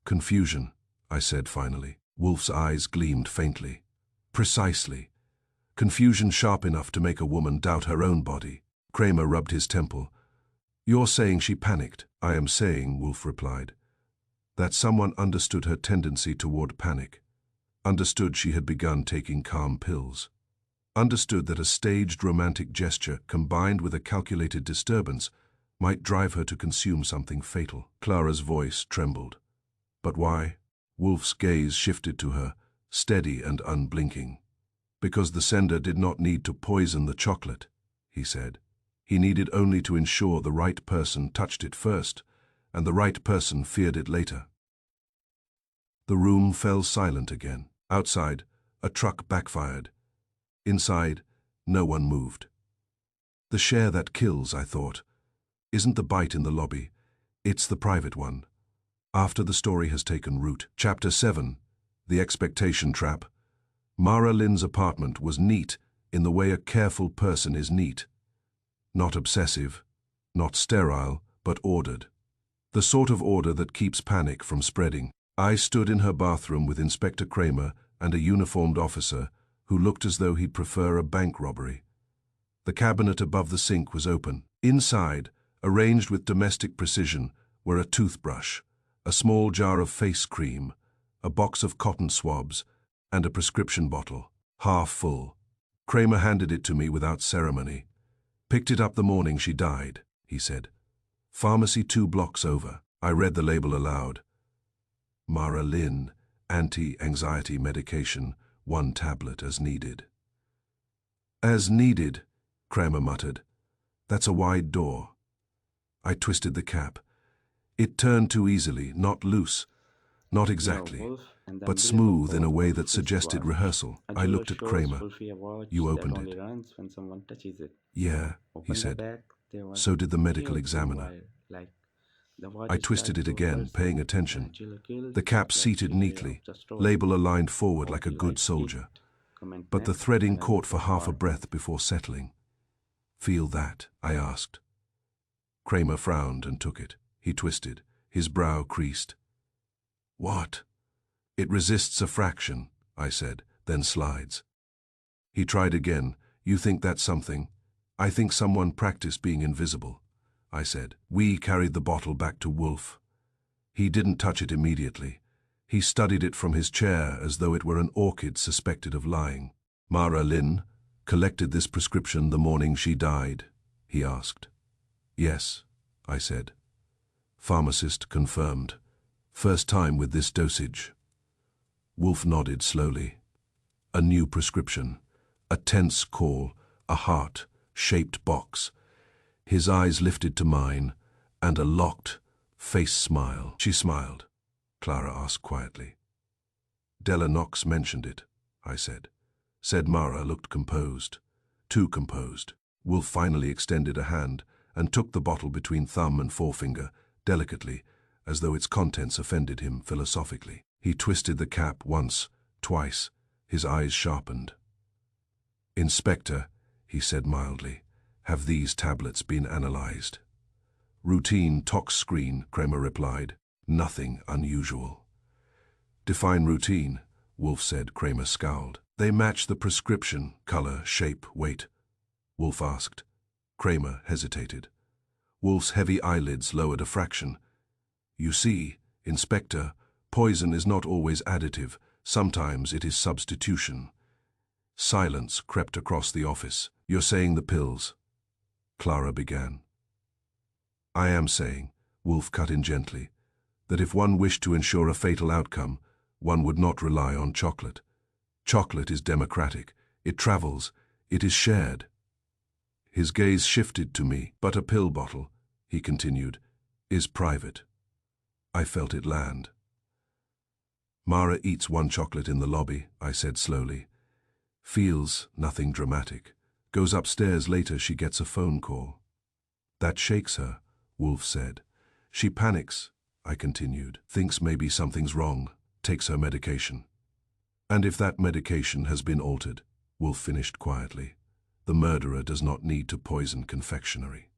Confusion, I said finally. Wolfe's eyes gleamed faintly. Precisely. Confusion sharp enough to make a woman doubt her own body. Kramer rubbed his temple. You're saying she panicked. I am saying, Wolfe replied, that someone understood her tendency toward panic. Understood she had begun taking calm pills. Understood that a staged romantic gesture combined with a calculated disturbance might drive her to consume something fatal. Clara's voice trembled. But why? Wolfe's gaze shifted to her, steady and unblinking. Because the sender did not need to poison the chocolate, he said. He needed only to ensure the right person touched it first, and the right person feared it later. The room fell silent again. Outside, a truck backfired. Inside, no one moved. The share that kills, I thought, isn't the bite in the lobby, it's the private one. After the story has taken root. Chapter 7, The Expectation Trap. Mara Lynn's apartment was neat in the way a careful person is neat. Not obsessive, not sterile, but ordered. The sort of order that keeps panic from spreading. I stood in her bathroom with Inspector Kramer and a uniformed officer who looked as though he'd prefer a bank robbery. The cabinet above the sink was open. Inside, arranged with domestic precision, were a toothbrush, a small jar of face cream, a box of cotton swabs, and a prescription bottle, half full. Kramer handed it to me without ceremony. "Picked it up the morning she died," he said. "Pharmacy 2 blocks over." I read the label aloud. Mara Lynn, anti-anxiety medication, 1 tablet as needed. "As needed," Kramer muttered. "That's a wide door." I twisted the cap. It turned too easily, not loose, not exactly, Wolfe, and then but Bill smooth in a McCall, way that Wolfe is suggested watch. rehearsal. A I jeweler looked at shows Kramer. Wolfe a watch "You that opened only it?" runs when someone touches it. "Yeah," he Open the said. back, there was So a did the medical pale blue examiner. wire, like the watch I is twisted tied it to a again, paying person. attention. Jeweler killed, The cap like seated hero of neatly, the story. label aligned forward Hope like a you good liked soldier. it. Comment But the next, threading and I caught looked for at half a Martin. breath before settling. "Feel that?" I asked. Kramer frowned and took it. He twisted, his brow creased. "What?" "It resists a fraction," I said, "then slides." He tried again. "You think that's something?" "I think someone practiced being invisible," I said. We carried the bottle back to Wolfe. He didn't touch it immediately. He studied it from his chair as though it were an orchid suspected of lying. "Mara Lynn collected this prescription the morning she died?" he asked. "Yes," I said. Pharmacist confirmed. "First time with this dosage." Wolfe nodded slowly. A new prescription, a tense call, a heart-shaped box. His eyes lifted to mine, and a locked, face smile. "She smiled?" Clara asked quietly. "Della Knox mentioned it," I said. Said Mara looked composed. Too composed. Wolfe finally extended a hand and took the bottle between thumb and forefinger, delicately, as though its contents offended him philosophically. He twisted the cap once, twice, his eyes sharpened. "Inspector," he said mildly, "have these tablets been analyzed?" "Routine tox screen," Kramer replied. "Nothing unusual." "Define routine," Wolfe said. Kramer scowled. "They match the prescription, color, shape, weight," Wolfe asked. Kramer hesitated. Wolfe's heavy eyelids lowered a fraction. "You see, Inspector, poison is not always additive. Sometimes it is substitution." Silence crept across the office. "You're saying the pills?" Clara began. "I am saying," Wolfe cut in gently, "that if one wished to ensure a fatal outcome, one would not rely on chocolate. Chocolate is democratic. It travels. It is shared." His gaze shifted to me. "But a pill bottle," he continued, "is private." I felt it land. "Mara eats 1 chocolate in the lobby," I said slowly. "Feels nothing dramatic. Goes upstairs later, she gets a phone call." "That shakes her," Wolfe said. "She panics," I continued, "thinks maybe something's wrong, takes her medication." "And if that medication has been altered," Wolfe finished quietly, "the murderer does not need to poison confectionery."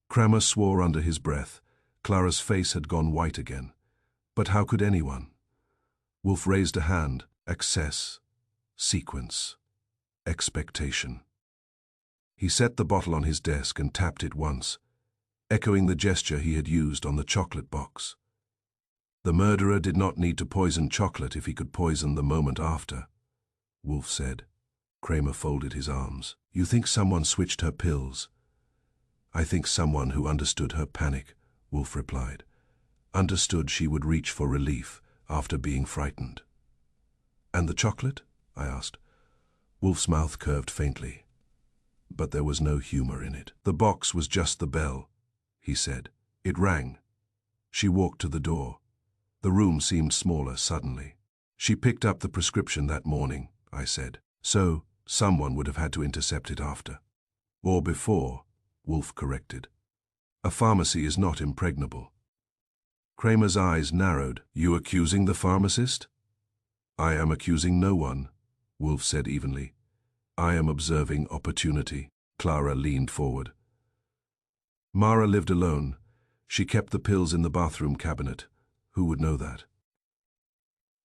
Kramer swore under his breath. Clara's face had gone white again. "But how could anyone?" Wolfe raised a hand. "Excess, sequence, expectation." He set the bottle on his desk and tapped it once, echoing the gesture he had used on the chocolate box. "The murderer did not need to poison chocolate if he could poison the moment after," Wolfe said. Kramer folded his arms. "You think someone switched her pills?" "I think someone who understood her panic," Wolfe replied. "Understood she would reach for relief after being frightened." "And the chocolate?" I asked. Wolfe's mouth curved faintly, but there was no humor in it. The box was just the bell, he said. It rang. She walked to the door. The room seemed smaller suddenly. She picked up the prescription that morning, I said. So, someone would have had to intercept it after. Or before, Wolfe corrected. A pharmacy is not impregnable. Kramer's eyes narrowed. You accusing the pharmacist? I am accusing no one, Wolfe said evenly. I am observing opportunity. Clara leaned forward. Mara lived alone. She kept the pills in the bathroom cabinet. Who would know that?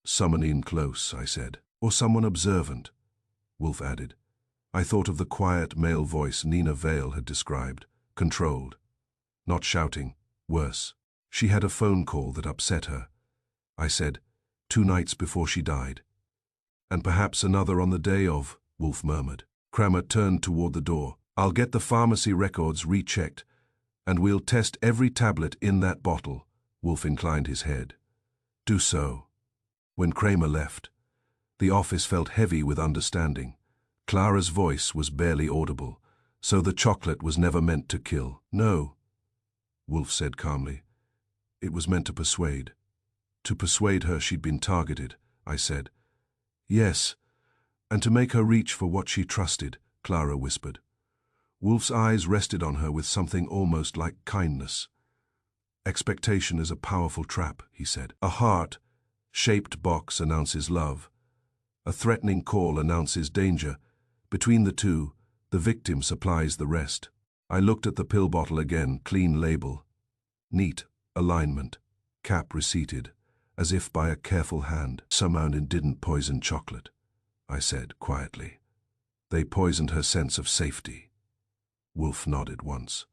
Someone in close, I said. Or someone observant, Wolfe added. I thought of the quiet male voice Nina Vale had described. Controlled. Not shouting. Worse. She had a phone call that upset her. I said, 2 nights before she died. And perhaps another on the day of, Wolfe murmured. Kramer turned toward the door. I'll get the pharmacy records rechecked, and we'll test every tablet in that bottle. Wolfe inclined his head. Do so. When Kramer left, the office felt heavy with understanding. Clara's voice was barely audible, so the chocolate was never meant to kill. No, Wolfe said calmly. It was meant to persuade. To persuade her she'd been targeted, I said. Yes, and to make her reach for what she trusted, Clara whispered. Wolfe's eyes rested on her with something almost like kindness. Expectation is a powerful trap, he said. A heart-shaped box announces love. A threatening call announces danger. Between the two, the victim supplies the rest. I looked at the pill bottle again, clean label. Neat alignment, cap receipted, as if by a careful hand. Somehow it didn't poison chocolate, I said quietly. They poisoned her sense of safety. Wolfe nodded once.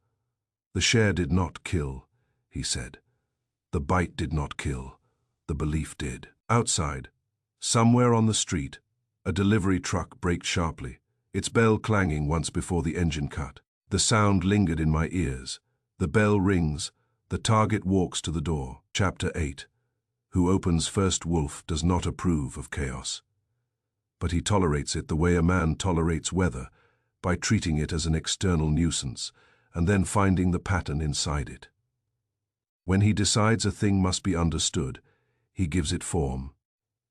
The share did not kill, he said. The bite did not kill. The belief did. Outside, somewhere on the street, a delivery truck braked sharply, its bell clanging once before the engine cut. The sound lingered in my ears. The bell rings. The target walks to the door. Chapter 8. Who opens first? Wolfe does not approve of chaos. But he tolerates it the way a man tolerates weather, by treating it as an external nuisance, and then finding the pattern inside it. When he decides a thing must be understood, he gives it form.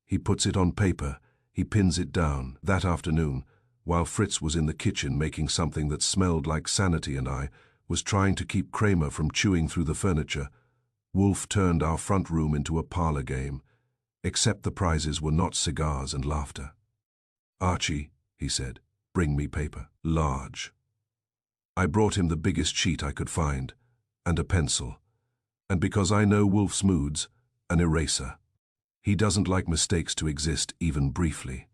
He puts it on paper, he pins it down. That afternoon, while Fritz was in the kitchen making something that smelled like sanity and I was trying to keep Kramer from chewing through the furniture, Wolfe turned our front room into a parlor game, except the prizes were not cigars and laughter. Archie, he said, bring me paper. Large. I brought him the biggest sheet I could find, and a pencil, and because I know Wolfe's moods, an eraser. He doesn't like mistakes to exist even briefly.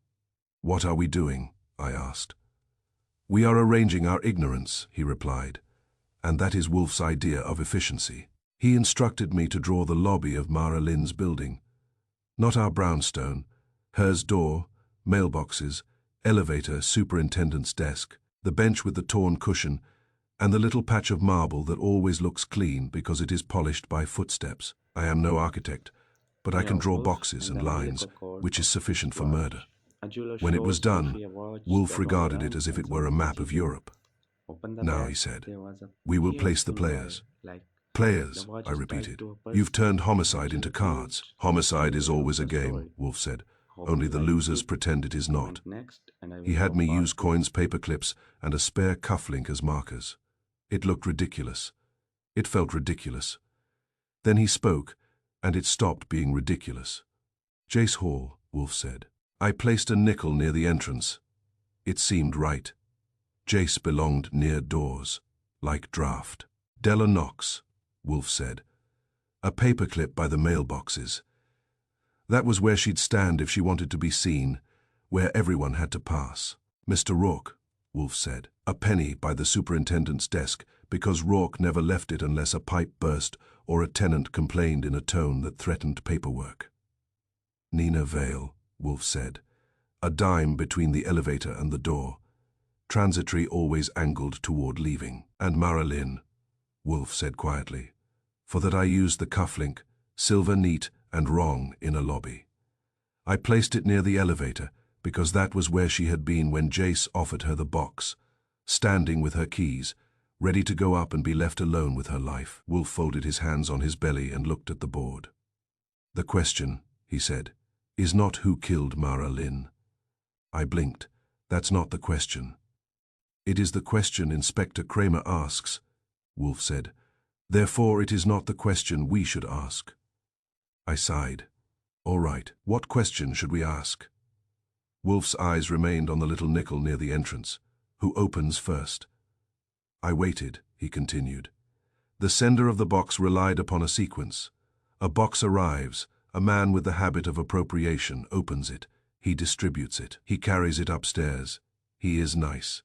What are we doing? I asked. We are arranging our ignorance, he replied, and that is Wolfe's idea of efficiency. He instructed me to draw the lobby of Mara Lynn's building. Not our brownstone, hers door, mailboxes, elevator, superintendent's desk, the bench with the torn cushion, and the little patch of marble that always looks clean because it is polished by footsteps. I am no architect, but I can Nero draw Wolfe boxes and and the lines, umbilical cord which is of sufficient for watch. murder. A jeweler When it was shows done, Sophie a watch Wolfe that regarded was it as if it and were a something map she of did. Europe. Open the Now, back, he said, there was a we will weird place the symbol, players. like the Players, watch I is tied repeated. to a You've person, turned and homicide she into cards. refused. Homicide In the is middle of always a the game, story. Wolfe said. Hope Only you the like losers it. pretend it is Comment not. next, and I will He had go me part use 2. coins, paper clips, and a spare cufflink as markers. It looked ridiculous. It felt ridiculous. Then he spoke, and it stopped being ridiculous. Jace Hall, Wolfe said. I placed a nickel near the entrance. It seemed right. Jace belonged near doors, like draft. Della Knox, Wolfe said. A paperclip by the mailboxes. That was where she'd stand if she wanted to be seen, where everyone had to pass. Mr. Rourke, Wolfe said. A penny by the superintendent's desk, because Rourke never left it unless a pipe burst or a tenant complained in a tone that threatened paperwork. Nina Vale, Wolfe said. A dime between the elevator and the door. Transitory, always angled toward leaving. And Mara Lynn, Wolfe said quietly. For that I used the cufflink, silver neat and wrong, in a lobby. I placed it near the elevator because that was where she had been when Jace offered her the box, standing with her keys, ready to go up and be left alone with her life. Wolfe folded his hands on his belly and looked at the board. "The question," he said, "is not who killed Mara Lynn." I blinked. "That's not the question." "It is the question Inspector Kramer asks," Wolfe said. "Therefore it is not the question we should ask." I sighed. "All right, what question should we ask?" Wolfe's eyes remained on the little nickel near the entrance. "Who opens first?" I waited, he continued. "The sender of the box relied upon a sequence. A box arrives, a man with the habit of appropriation opens it, he distributes it, he carries it upstairs. He is nice.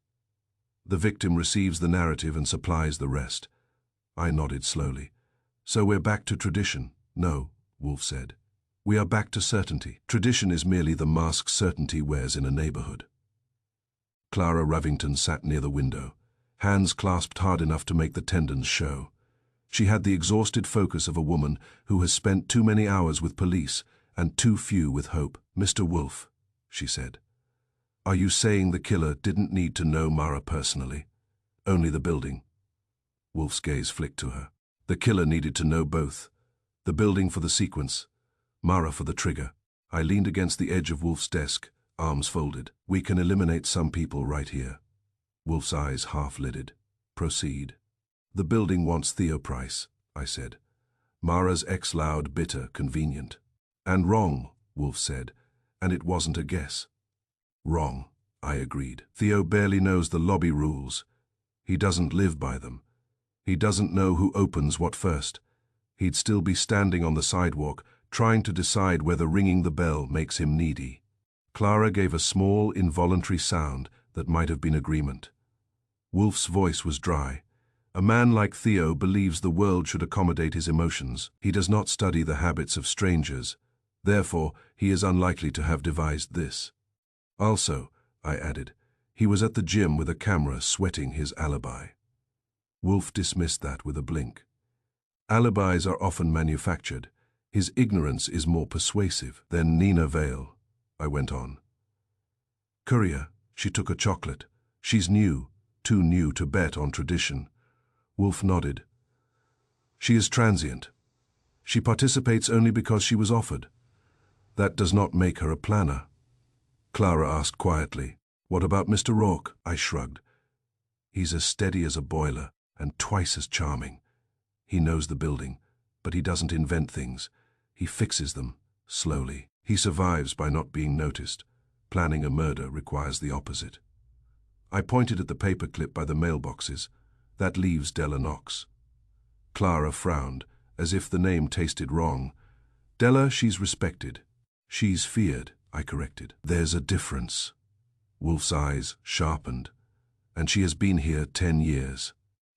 The victim receives the narrative and supplies the rest." I nodded slowly. "So we're back to tradition?" "No," Wolfe said. "We are back to certainty. Tradition is merely the mask certainty wears in a neighborhood." Clara Ravington sat near the window, hands clasped hard enough to make the tendons show. She had the exhausted focus of a woman who has spent too many hours with police and too few with hope. "Mr. Wolfe," she said, "are you saying the killer didn't need to know Mara personally? Only the building?" Wolfe's gaze flicked to her. "The killer needed to know both. The building for the sequence, Mara for the trigger." I leaned against the edge of Wolfe's desk, arms folded. "We can eliminate some people right here." Wolfe's eyes half-lidded. "Proceed." "The building wants Theo Price," I said. "Mara's ex-loud, bitter, convenient." "And wrong," Wolfe said, "and it wasn't a guess." "Wrong," I agreed. "Theo barely knows the lobby rules. He doesn't live by them. He doesn't know who opens what first. He'd still be standing on the sidewalk, trying to decide whether ringing the bell makes him needy." Clara gave a small, involuntary sound that might have been agreement. Wolfe's voice was dry. "A man like Theo believes the world should accommodate his emotions. He does not study the habits of strangers. Therefore, he is unlikely to have devised this. Also," I added, "he was at the gym with a camera sweating his alibi." Wolfe dismissed that with a blink. "Alibis are often manufactured. His ignorance is more persuasive than Nina Vale," I went on. "Courier, she took a chocolate. She's new, too new to bet on tradition." Wolfe nodded. "She is transient. She participates only because she was offered. That does not make her a planner." Clara asked quietly, "What about Mr. Rourke?" I shrugged. "He's as steady as a boiler and twice as charming. He knows the building, but he doesn't invent things. He fixes them, slowly. He survives by not being noticed. Planning a murder requires the opposite." I pointed at the paperclip by the mailboxes. "That leaves Della Knox." Clara frowned, as if the name tasted wrong. "Della, she's respected. She's feared," I corrected. "There's a difference." Wolfe's eyes sharpened. "And she has been here 10 years.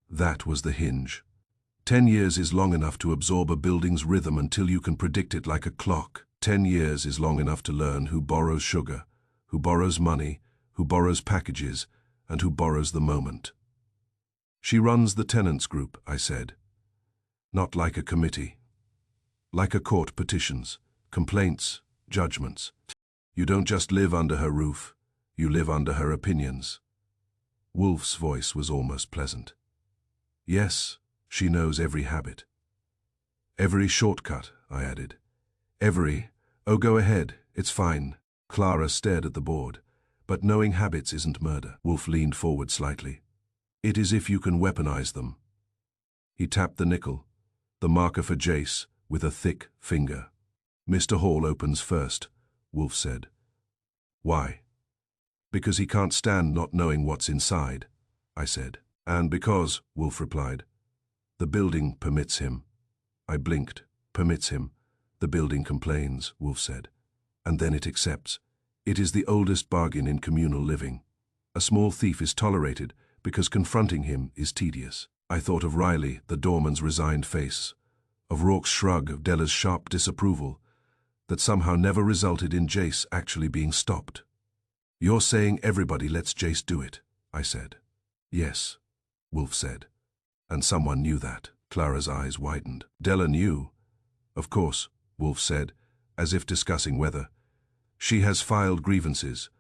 That was the hinge. 10 years is long enough to absorb a building's rhythm until you can predict it like a clock. 10 years is long enough to learn who borrows sugar, who borrows money, who borrows packages, and who borrows the moment." "She runs the tenants group," I said. "Not like a committee. Like a court petitions, complaints, judgments. You don't just live under her roof, you live under her opinions." Wolfe's voice was almost pleasant. "Yes, she knows every habit." "Every shortcut," I added. "Oh, go ahead, it's fine." Clara stared at the board. "But knowing habits isn't murder." Wolfe leaned forward slightly. "It is if you can weaponize them." He tapped the nickel, the marker for Jace, with a thick finger. "Mr. Hall opens first," Wolfe said. "Why?" "Because he can't stand not knowing what's inside," I said. "And because," Wolfe replied, "the building permits him." I blinked. "Permits him. The building complains," Wolfe said. "And then it accepts. It is the oldest bargain in communal living. A small thief is tolerated because confronting him is tedious." I thought of Riley, the doorman's resigned face, of Rourke's shrug, of Della's sharp disapproval, that somehow never resulted in Jace actually being stopped. "You're saying everybody lets Jace do it," I said. "Yes," Wolfe said. "And someone knew that." Clara's eyes widened. "Della knew." "Of course," Wolfe said, as if discussing weather. She has filed grievances.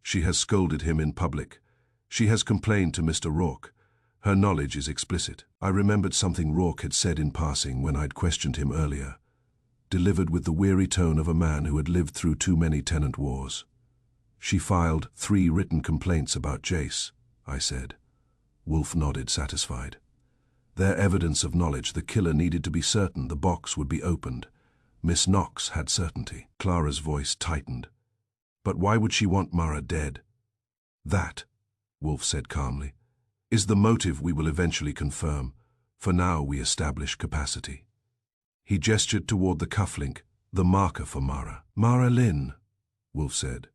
She has scolded him in public. She has complained to Mr. Rourke. Her knowledge is explicit. I remembered something Rourke had said in passing when I'd questioned him earlier, delivered with the weary tone of a man who had lived through too many tenant wars. She filed 3 written complaints about Jace, I said. Wolfe nodded, satisfied. Their evidence of knowledge. The killer needed to be certain the box would be opened. Miss Knox had certainty. Clara's voice tightened. But why would she want Mara dead? That, Wolfe said calmly, is the motive we will eventually confirm. For now we establish capacity. He gestured toward the cufflink, the marker for Mara. Mara Lynn, Wolfe said,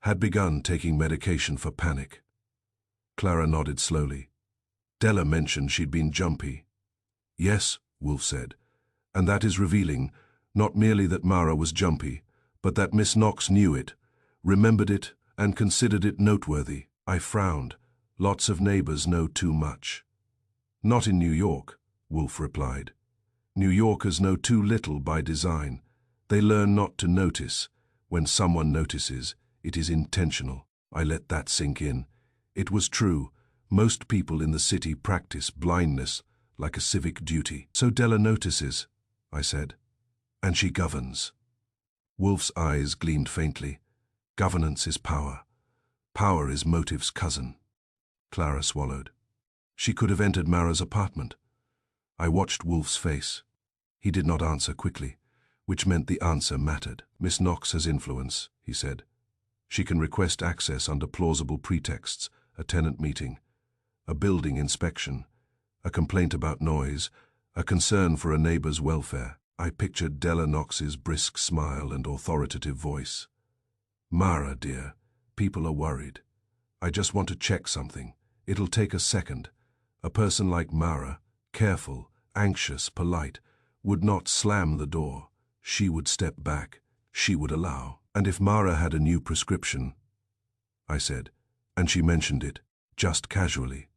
had begun taking medication for panic. Clara nodded slowly. Della mentioned she'd been jumpy. Yes, Wolfe said, and that is revealing, not merely that Mara was jumpy, but that Miss Knox knew it, remembered it, and considered it noteworthy. I frowned. Lots of neighbors know too much. Not in New York, Wolfe replied. New Yorkers know too little by design. They learn not to notice. When someone notices, it is intentional. I let that sink in. It was true. Most people in the city practice blindness like a civic duty. So Della notices, I said, and she governs. Wolfe's eyes gleamed faintly. Governance is power. Power is motive's cousin. Clara swallowed. She could have entered Mara's apartment. I watched Wolfe's face. He did not answer quickly, which meant the answer mattered. Miss Knox has influence, he said. She can request access under plausible pretexts, a tenant meeting, a building inspection, a complaint about noise, a concern for a neighbor's welfare. I pictured Della Knox's brisk smile and authoritative voice. Mara, dear, people are worried. I just want to check something. It'll take a second. A person like Mara, careful, anxious, polite, would not slam the door. She would step back. She would allow. And if Mara had a new prescription, I said, and she mentioned it, just casually,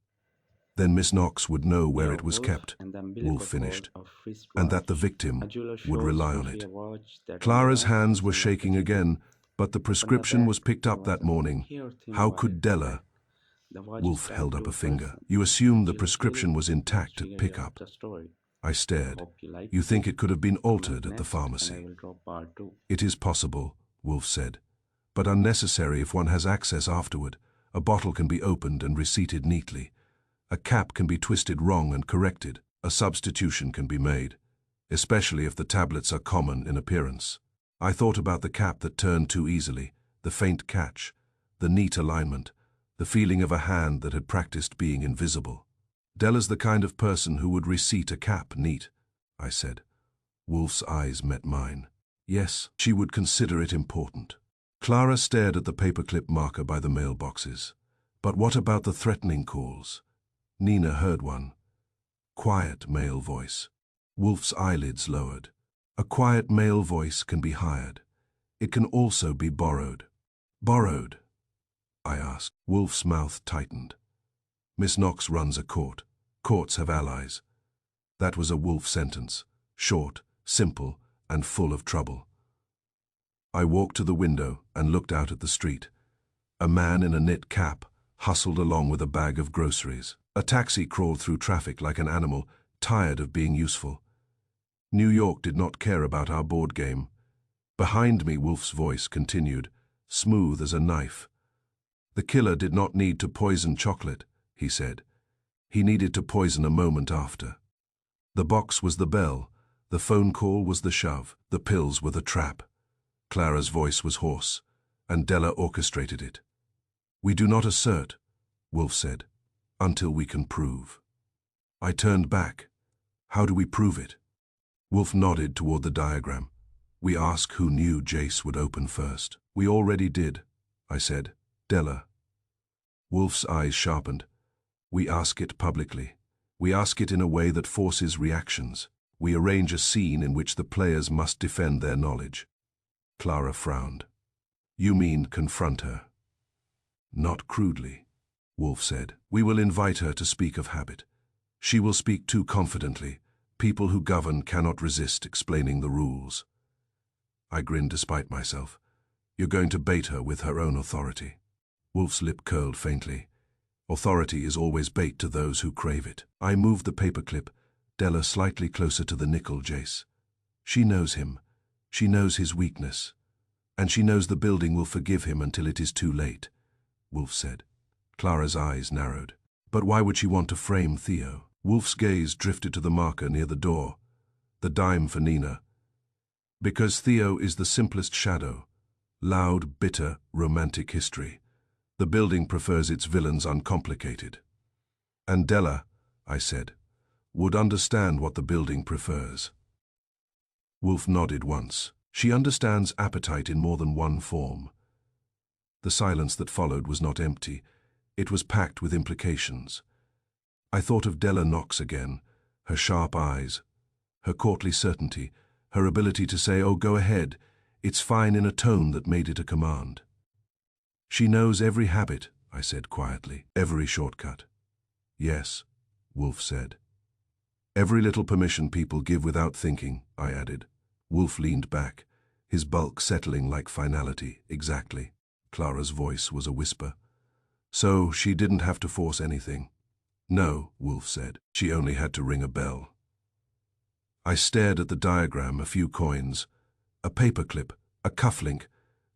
then Miss Knox would know where Nero it was Wolfe kept, and the Wolfe umbilical cord finished, of and that the wristwatch. victim A jeweler would shows rely on Wolfe it. a watch that Clara's only hands were something like shaking a again, but the On the prescription was back, picked there up was that a morning. hair thin How wire could Della? The watch is Wolfe tied held to up a a finger. person. You assume the Jeweler prescription clinic. was intact She at pickup. the story. I I stared. hope you like You it. think it could have been Come back altered at the next, and I pharmacy? will drop part 2. It is possible, Wolfe said, but unnecessary if one has access afterward. A bottle can be opened and receipted neatly. A cap can be twisted wrong and corrected. A substitution can be made, especially if the tablets are common in appearance. I thought about the cap that turned too easily, the faint catch, the neat alignment, the feeling of a hand that had practiced being invisible. Della's the kind of person who would receipt a cap neat, I said. Wolfe's eyes met mine. Yes, she would consider it important. Clara stared at the paperclip marker by the mailboxes. But what about the threatening calls? Nina heard one. Quiet male voice. Wolfe's eyelids lowered. A quiet male voice can be hired. It can also be borrowed. Borrowed? I asked. Wolfe's mouth tightened. Miss Knox runs a court. Courts have allies. That was a Wolfe sentence. Short, simple, and full of trouble. I walked to the window and looked out at the street. A man in a knit cap hustled along with a bag of groceries. A taxi crawled through traffic like an animal, tired of being useful. New York did not care about our board game. Behind me, Wolfe's voice continued, smooth as a knife. The killer did not need to poison chocolate, he said. He needed to poison a moment after. The box was the bell, the phone call was the shove, the pills were the trap. Clara's voice was hoarse, and Della orchestrated it. We do not assert, Wolfe said, until we can prove. I turned back. How do we prove it? Wolfe nodded toward the diagram. We ask who knew Jace would open first. We already did, I said. Della. Wolfe's eyes sharpened. We ask it publicly. We ask it in a way that forces reactions. We arrange a scene in which the players must defend their knowledge. Clara frowned. You mean confront her? Not crudely, Wolfe said. We will invite her to speak of habit. She will speak too confidently. People who govern cannot resist explaining the rules. I grinned despite myself. You're going to bait her with her own authority. Wolfe's lip curled faintly. Authority is always bait to those who crave it. I moved the paperclip, Della slightly closer to the nickel Jace. She knows him. She knows his weakness. And she knows the building will forgive him until it is too late, Wolfe said. Clara's eyes narrowed. But why would she want to frame Theo? Wolfe's gaze drifted to the marker near the door. The dime for Nina. Because Theo is the simplest shadow. Loud, bitter, romantic history. The building prefers its villains uncomplicated. And Della, I said, would understand what the building prefers. Wolfe nodded once. She understands appetite in more than one form. The silence that followed was not empty. It was packed with implications. I thought of Della Knox again, her sharp eyes, her courtly certainty, her ability to say, "Oh, go ahead, it's fine," in a tone that made it a command. She knows every habit, I said quietly, every shortcut. Yes, Wolfe said. Every little permission people give without thinking, I added. Wolfe leaned back, his bulk settling like finality. Exactly. Clara's voice was a whisper. So she didn't have to force anything. No, Wolfe said. She only had to ring a bell. I stared at the diagram, a few coins, a paperclip, a cufflink,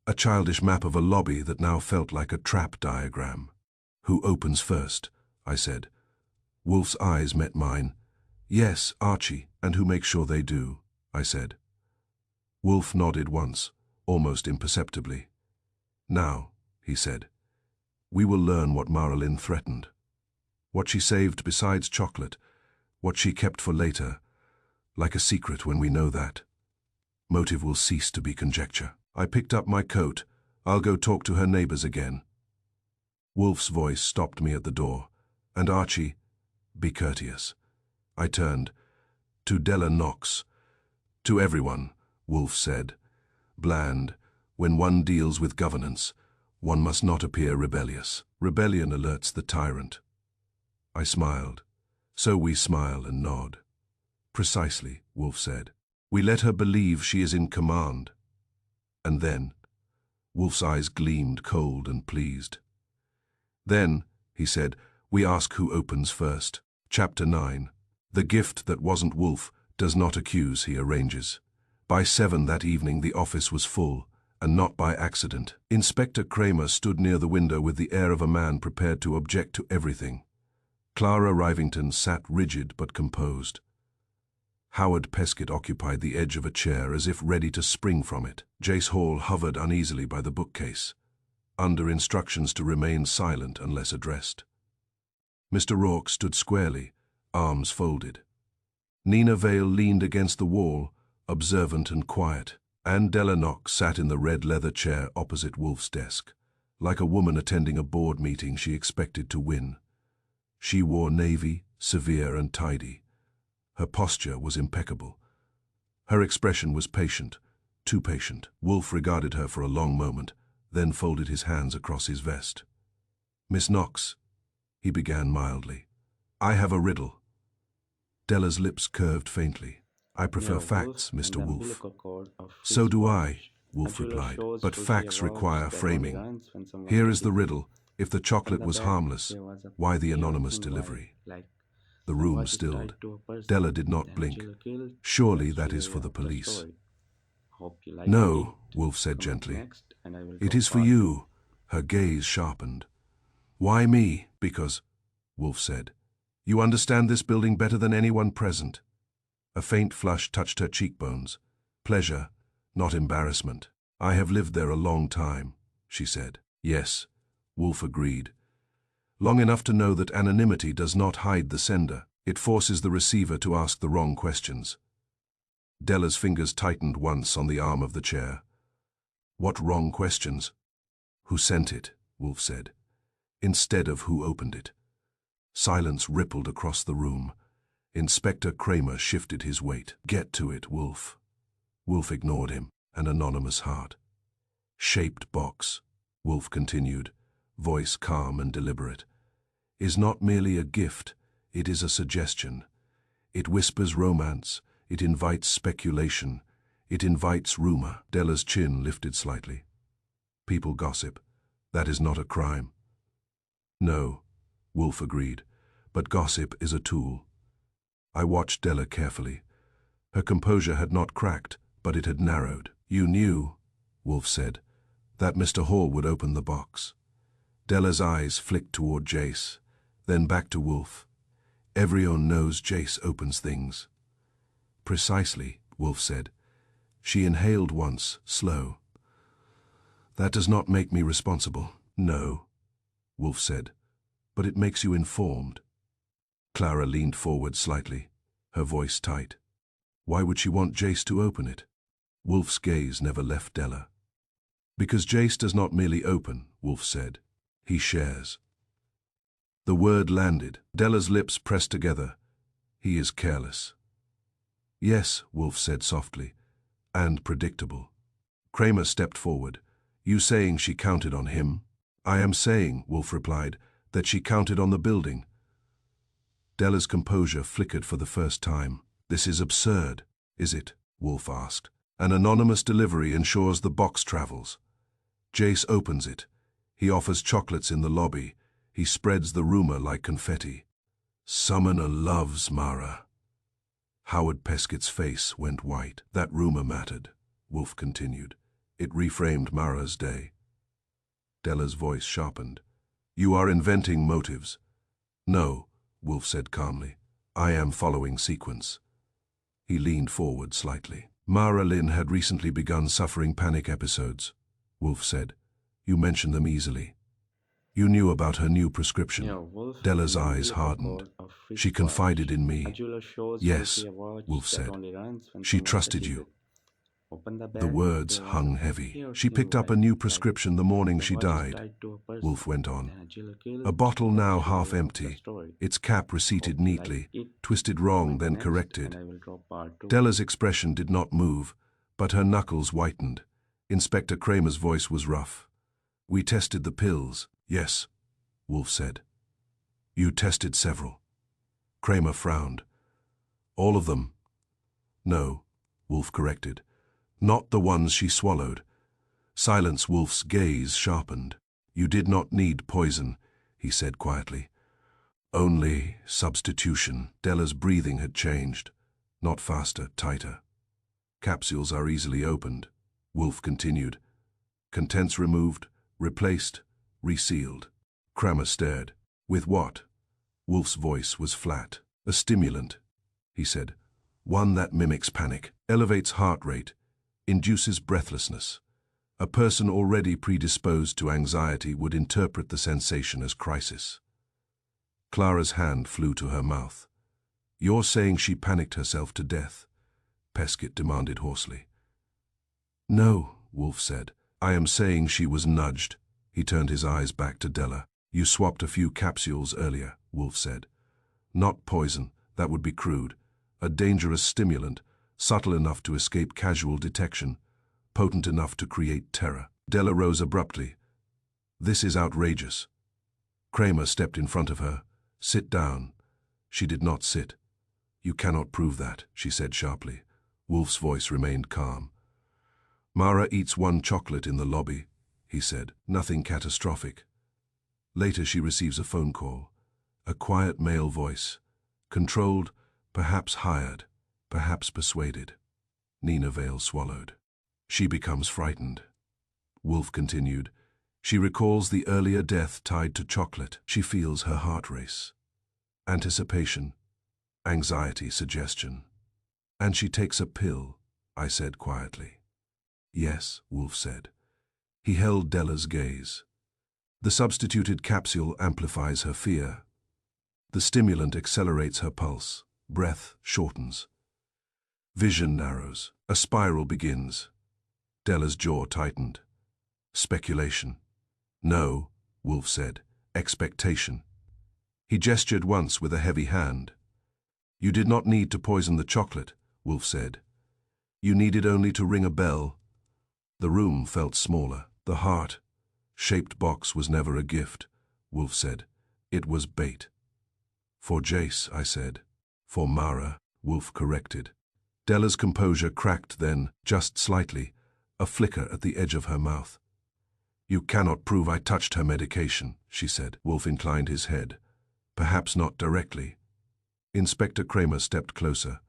a childish map of a lobby that now felt like a trap diagram. Who opens first? I said. Wolfe's eyes met mine. Yes, Archie, and who makes sure they do, I said. Wolfe nodded once, almost imperceptibly. Now, he said, we will learn what Marilyn threatened. What she saved besides chocolate, what she kept for later, like a secret. When we know that, motive will cease to be conjecture. I picked up my coat. I'll go talk to her neighbors again. Wolfe's voice stopped me at the door. And Archie, be courteous. I turned. To Della Knox. To everyone, Wolfe said. Bland. When one deals with governance, one must not appear rebellious. Rebellion alerts the tyrant. I smiled. So we smile and nod. Precisely, Wolfe said. We let her believe she is in command. And then, Wolfe's eyes gleamed cold and pleased. Then, he said, we ask who opens first. Chapter 9. The gift that wasn't Wolfe does not accuse, he arranges. By 7 that evening the office was full, and not by accident. Inspector Kramer stood near the window with the air of a man prepared to object to everything. Clara Rivington sat rigid but composed. Howard Peskett occupied the edge of a chair as if ready to spring from it. Jace Hall hovered uneasily by the bookcase, under instructions to remain silent unless addressed. Mr. Rourke stood squarely, arms folded. Nina Vale leaned against the wall, observant and quiet. And Della Knox sat in the red leather chair opposite Wolfe's desk. Like a woman attending a board meeting she expected to win. She wore navy, severe and tidy. Her posture was impeccable. Her expression was patient, too patient. Wolfe regarded her for a long moment, then folded his hands across his vest. Miss Knox, he began mildly, I have a riddle. Della's lips curved faintly. I prefer Nero facts, Wolfe and Mr. the Wolfe. umbilical cord of his So do I, watch. Wolfe Angela replied, shows but Tulsi facts a watch require that only framing. runs when someone Here takes is the it. riddle. If the On chocolate the was back, harmless, there was a why the pale anonymous thin delivery? wire, like The the room watch is tied stilled. to a person. Della did Then not blink. Angela killed. Surely That's that the is for way the of the police. story. Hope you like No, it. Wolfe said Come up gently. next, and I will It talk is for part you. Her gaze sharpened. Why me? Because, Wolfe said, you understand this building better than anyone present. A faint flush touched her cheekbones. Pleasure, not embarrassment. I have lived there a long time, she said. Yes, Wolfe agreed. Long enough to know that anonymity does not hide the sender. It forces the receiver to ask the wrong questions. Della's fingers tightened once on the arm of the chair. What wrong questions? Who sent it? Wolfe said, instead of who opened it. Silence rippled across the room. Inspector Kramer shifted his weight. Get to it, Wolfe. Wolfe ignored him. An anonymous heart. Shaped box, Wolfe continued, voice calm and deliberate, is not merely a gift, it is a suggestion. It whispers romance, it invites speculation, it invites rumor. Della's chin lifted slightly. People gossip. That is not a crime. No, Wolfe agreed, but gossip is a tool. I watched Della carefully. Her composure had not cracked, but it had narrowed. You knew, Wolfe said, that Mr. Hall would open the box. Della's eyes flicked toward Jace, then back to Wolfe. Everyone knows Jace opens things. Precisely, Wolfe said. She inhaled once, slow. That does not make me responsible. No, Wolfe said, but it makes you informed. Clara leaned forward slightly, her voice tight. Why would she want Jace to open it? Wolfe's gaze never left Della. Because Jace does not merely open, Wolfe said. He shares. The word landed. Della's lips pressed together. He is careless. Yes, Wolfe said softly, and predictable. Kramer stepped forward. You saying she counted on him? I am saying, Wolfe replied, that she counted on the building. Della's composure flickered for the first time. This is absurd, is it? Wolfe asked. An anonymous delivery ensures the box travels. Jace opens it. He offers chocolates in the lobby. He spreads the rumor like confetti. Summoner loves Mara. Howard Peskett's face went white. That rumor mattered, Wolfe continued. It reframed Mara's day. Della's voice sharpened. You are inventing motives. No, Wolfe said calmly. I am following sequence. He leaned forward slightly. Mara Lynn had recently begun suffering panic episodes, Wolfe said. You mentioned them easily. You knew about her new prescription. Nero Wolfe in Della's the eyes middle of a hardened. court of She wristwatch. confided in A me. jeweler shows Yes, Wolfe a watch Wolfe that said. only runs when She someone trusted touches you. it. Open the The bag. words There hung are heavy. here She picked two up a new items like prescription the morning the she watch is died, tied to a person. Wolfe went on. Then a jeweler kills A bottle the now actual half of the empty, story. its cap receipted Hope you like neatly, it. twisted Comment wrong then next, and corrected. I will drop part 2. Della's expression did not move, but her knuckles whitened. Inspector Kramer's voice was rough. We tested the pills. Yes, Wolfe said. You tested several. Kramer frowned. All of them? No, Wolfe corrected. Not the ones she swallowed. Silence. Wolfe's gaze sharpened. You did not need poison, he said quietly. Only substitution. Della's breathing had changed. Not faster, tighter. Capsules are easily opened, Wolfe continued. Contents removed, replaced, resealed. Kramer stared. With what? Wolfe's voice was flat. A stimulant, he said. One that mimics panic, elevates heart rate, induces breathlessness. A person already predisposed to anxiety would interpret the sensation as crisis. Clara's hand flew to her mouth. You're saying she panicked herself to death? Peskett demanded hoarsely. No, Wolfe said. I am saying she was nudged. He turned his eyes back to Della. You swapped a few capsules earlier, Wolfe said. Not poison, that would be crude. A dangerous stimulant, subtle enough to escape casual detection, potent enough to create terror. Della rose abruptly. This is outrageous. Kramer stepped in front of her. Sit down. She did not sit. You cannot prove that, she said sharply. Wolfe's voice remained calm. Mara eats one chocolate in the lobby, he said. Nothing catastrophic. Later she receives a phone call. A quiet male voice. Controlled, perhaps hired, perhaps persuaded. Nina Vale swallowed. She becomes frightened. Wolfe continued. She recalls the earlier death tied to chocolate. She feels her heart race. Anticipation, anxiety, suggestion. And she takes a pill, I said quietly. Yes, Wolfe said. He held Della's gaze. The substituted capsule amplifies her fear. The stimulant accelerates her pulse. Breath shortens. Vision narrows. A spiral begins. Della's jaw tightened. Speculation. No, Wolfe said. Expectation. He gestured once with a heavy hand. You did not need to poison the chocolate, Wolfe said. You needed only to ring a bell. The room felt smaller. The heart-shaped box was never a gift, Wolfe said. It was bait. For Jace, I said. For Mara, Wolfe corrected. Della's composure cracked then, just slightly, a flicker at the edge of her mouth. You cannot prove I touched her medication, she said. Wolfe inclined his head. Perhaps not directly. Inspector Kramer stepped closer.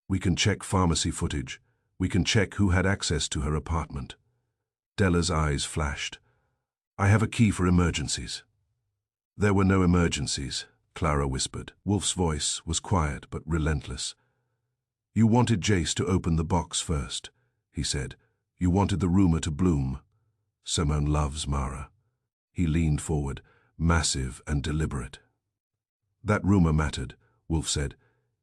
We can check pharmacy footage. We can check who had access to her apartment. Della's eyes flashed. I have a key for emergencies. There were no emergencies, Clara whispered. Wolfe's voice was quiet but relentless. You wanted Jace to open the box first, he said. You wanted the rumor to bloom. Simone loves Mara. He leaned forward, massive and deliberate. That rumor mattered, Wolfe said.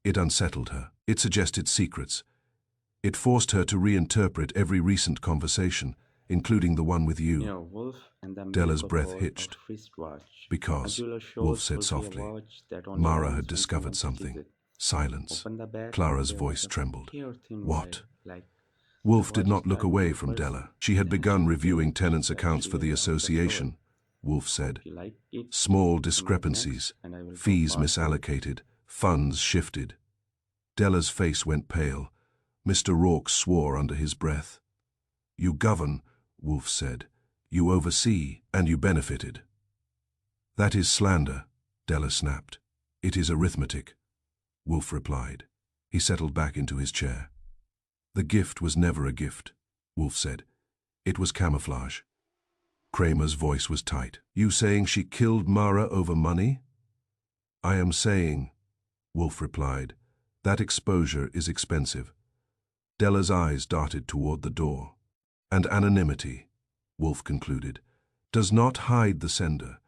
It unsettled her. It suggested secrets. It forced her to reinterpret every recent conversation, including the one with you. Nero Wolfe and the Della's Milk breath Ball hitched. of wristwatch. A Because, jeweler Wolfe shows said Wolfe a softly, watch that only Mara runs had when discovered someone touches something. it. Silence. Open the bag, Clara's there voice was a trembled. hair-thin What? wire, like the Wolfe did watch not look tied away to a from person. Della. She had Then begun she reviewing blinked, tenants' like accounts she for the went out the association. Wolfe said, Hope you like it. small Open it discrepancies, next, and I will go fees faster. misallocated, funds shifted. Della's face went pale. Mr. Rourke swore under his breath. You govern, Wolfe said. You oversee, and you benefited. That is slander, Della snapped. It is arithmetic, Wolfe replied. He settled back into his chair. The gift was never a gift, Wolfe said. It was camouflage. Kramer's voice was tight. You saying she killed Mara over money? I am saying, Wolfe replied, that exposure is expensive. Della's eyes darted toward the door. And anonymity, Wolfe concluded, does not hide the sender.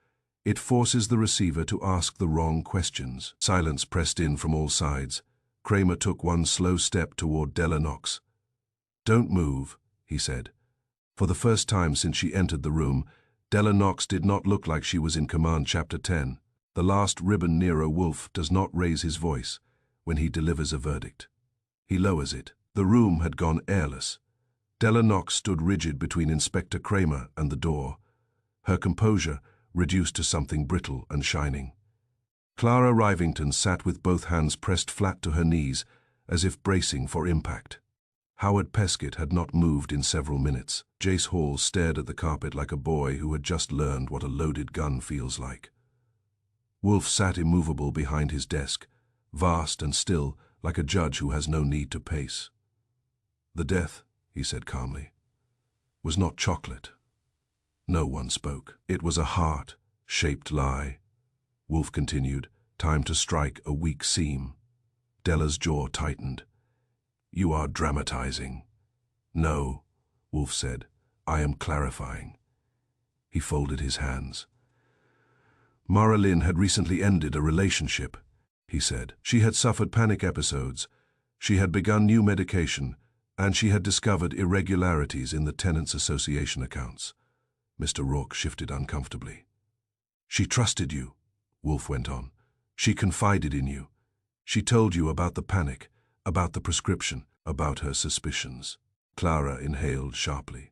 It forces the receiver to ask the wrong questions. Silence pressed in from all sides. Kramer took one slow step toward Della Knox. Don't move, he said. For the first time since she entered the room, Della Knox did not look like she was in command. Chapter 10. The last ribbon Nero Wolfe does not raise his voice when he delivers a verdict. He lowers it. The room had gone airless. Della Knox stood rigid between Inspector Kramer and the door, her composure reduced to something brittle and shining. Clara Rivington sat with both hands pressed flat to her knees, as if bracing for impact. Howard Peskett had not moved in several minutes. Jace Hall stared at the carpet like a boy who had just learned what a loaded gun feels like. Wolfe sat immovable behind his desk, vast and still, like a judge who has no need to pace. The death, he said calmly, was not chocolate. No one spoke. It was a heart-shaped lie. Wolfe continued, time to strike a weak seam. Della's jaw tightened. You are dramatizing. No, Wolfe said. I am clarifying. He folded his hands. Mara Lynn had recently ended a relationship, he said. She had suffered panic episodes. She had begun new medication, and she had discovered irregularities in the Tenants Association accounts. Mr. Rourke shifted uncomfortably. She trusted you, Wolfe went on. She confided in you. She told you about the panic, about the prescription, about her suspicions. Clara inhaled sharply.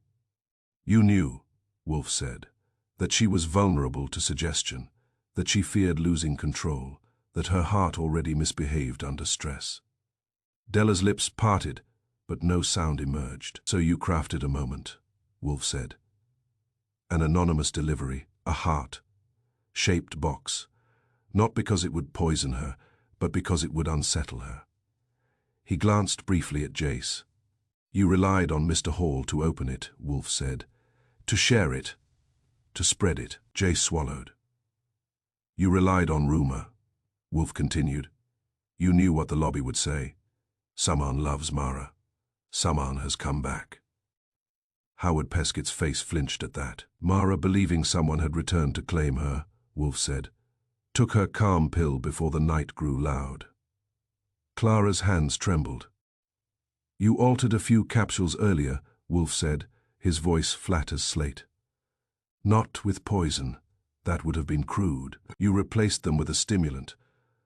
You knew, Wolfe said, that she was vulnerable to suggestion, that she feared losing control, that her heart already misbehaved under stress. Della's lips parted, but no sound emerged. So you crafted a moment, Wolfe said. An anonymous delivery, a heart-shaped box, not because it would poison her, but because it would unsettle her. He glanced briefly at Jace. You relied on Mr. Hall to open it, Wolfe said, to share it, to spread it. Jace swallowed. You relied on rumor, Wolfe continued. You knew what the lobby would say. Someone loves Mara. Someone has come back. Howard Peskett's face flinched at that. Mara, believing someone had returned to claim her, Wolfe said, took her calm pill before the night grew loud. Clara's hands trembled. You altered a few capsules earlier, Wolfe said, his voice flat as slate. Not with poison. That would have been crude. You replaced them with a stimulant,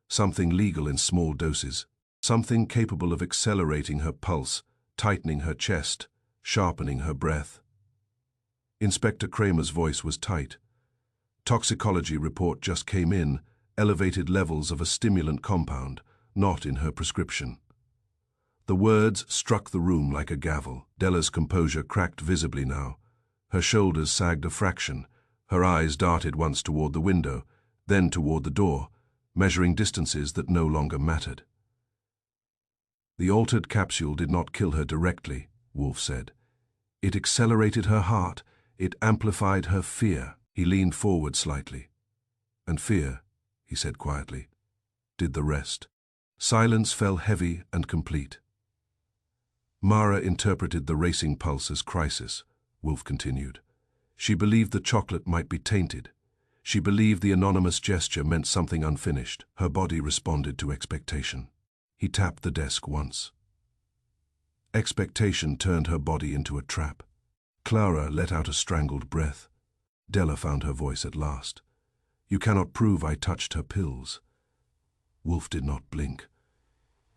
something legal in small doses, something capable of accelerating her pulse, tightening her chest, sharpening her breath. Inspector Kramer's voice was tight. Toxicology report just came in, elevated levels of a stimulant compound, not in her prescription. The words struck the room like a gavel. Della's composure cracked visibly now. Her shoulders sagged a fraction. Her eyes darted once toward the window, then toward the door, measuring distances that no longer mattered. The altered capsule did not kill her directly, Wolfe said. It accelerated her heart. It amplified her fear. He leaned forward slightly. And fear, he said quietly, did the rest. Silence fell heavy and complete. Mara interpreted the racing pulse as crisis, Wolfe continued. She believed the chocolate might be tainted. She believed the anonymous gesture meant something unfinished. Her body responded to expectation. He tapped the desk once. Expectation turned her body into a trap. Clara let out a strangled breath. Della found her voice at last. You cannot prove I touched her pills. Wolfe did not blink.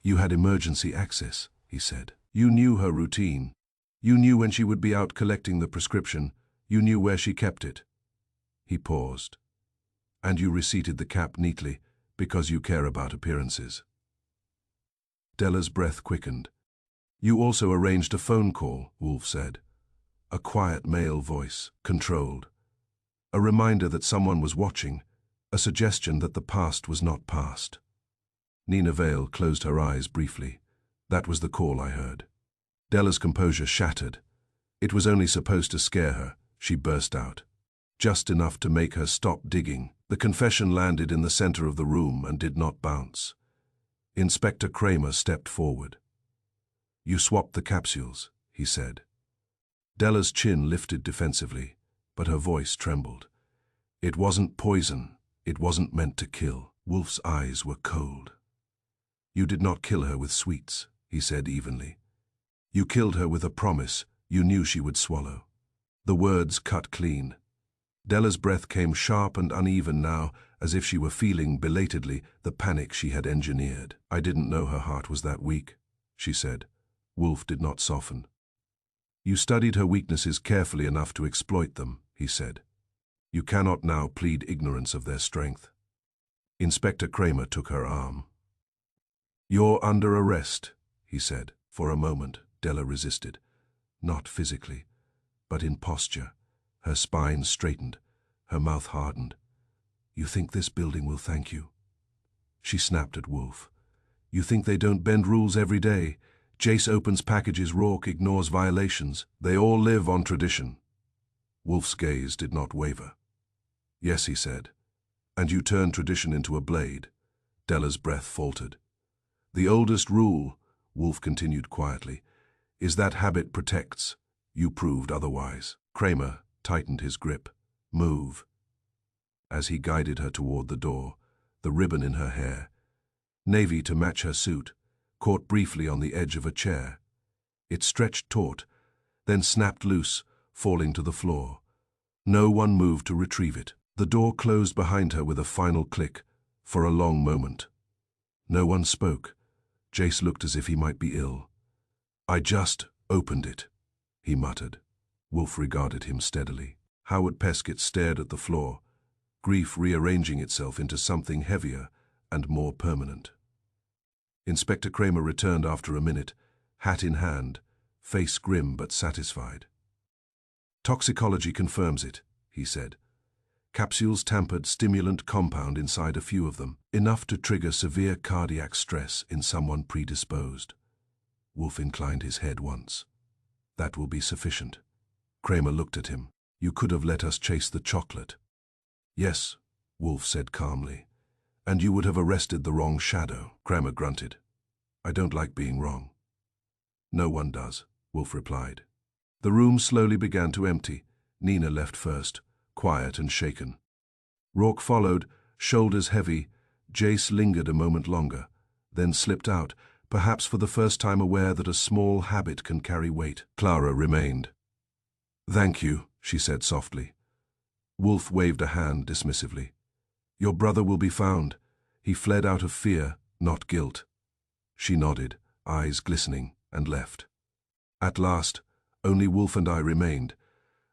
You had emergency access, he said. You knew her routine. You knew when she would be out collecting the prescription. You knew where she kept it. He paused. And you reseated the cap neatly, because you care about appearances. Della's breath quickened. You also arranged a phone call, Wolfe said. A quiet male voice, controlled. A reminder that someone was watching, a suggestion that the past was not past. Nina Vale closed her eyes briefly. That was the call I heard. Della's composure shattered. It was only supposed to scare her. She burst out. Just enough to make her stop digging. The confession landed in the center of the room and did not bounce. Inspector Kramer stepped forward. You swapped the capsules, he said. Della's chin lifted defensively, but her voice trembled. It wasn't poison. It wasn't meant to kill. Wolfe's eyes were cold. You did not kill her with sweets, he said evenly. You killed her with a promise you knew she would swallow. The words cut clean. Della's breath came sharp and uneven now, as if she were feeling belatedly the panic she had engineered. I didn't know her heart was that weak, she said. Wolfe did not soften. You studied her weaknesses carefully enough to exploit them, he said. You cannot now plead ignorance of their strength. Inspector Kramer took her arm. You're under arrest, he said. For a moment, Della resisted. Not physically, but in posture. Her spine straightened, her mouth hardened. You think this building will thank you? She snapped at Wolfe. You think they don't bend rules every day? Jace opens packages, Rourke ignores violations. They all live on tradition. Wolfe's gaze did not waver. Yes, he said. And you turned tradition into a blade. Della's breath faltered. The oldest rule, Wolfe continued quietly, is that habit protects. You proved otherwise. Kramer tightened his grip. Move. As he guided her toward the door, the ribbon in her hair, navy to match her suit, caught briefly on the edge of a chair. It stretched taut, then snapped loose, falling to the floor. No one moved to retrieve it. The door closed behind her with a final click, for a long moment. No one spoke. Jace looked as if he might be ill. I just opened it, he muttered. Wolfe regarded him steadily. Howard Peskett stared at the floor, grief rearranging itself into something heavier and more permanent. Inspector Kramer returned after a minute, hat in hand, face grim but satisfied. Toxicology confirms it, he said. Capsules tampered stimulant compound inside a few of them, enough to trigger severe cardiac stress in someone predisposed. Wolfe inclined his head once. That will be sufficient. Kramer looked at him. You could have let us chase the chocolate. Yes, Wolfe said calmly. And you would have arrested the wrong shadow. Kramer grunted. I don't like being wrong. No one does, Wolfe replied. The room slowly began to empty. Nina left first, quiet and shaken. Rourke followed, shoulders heavy. Jace lingered a moment longer, then slipped out, perhaps for the first time aware that a small habit can carry weight. Clara remained. Thank you, she said softly. Wolfe waved a hand dismissively. Your brother will be found. He fled out of fear, not guilt. She nodded, eyes glistening, and left. At last, only Wolfe and I remained.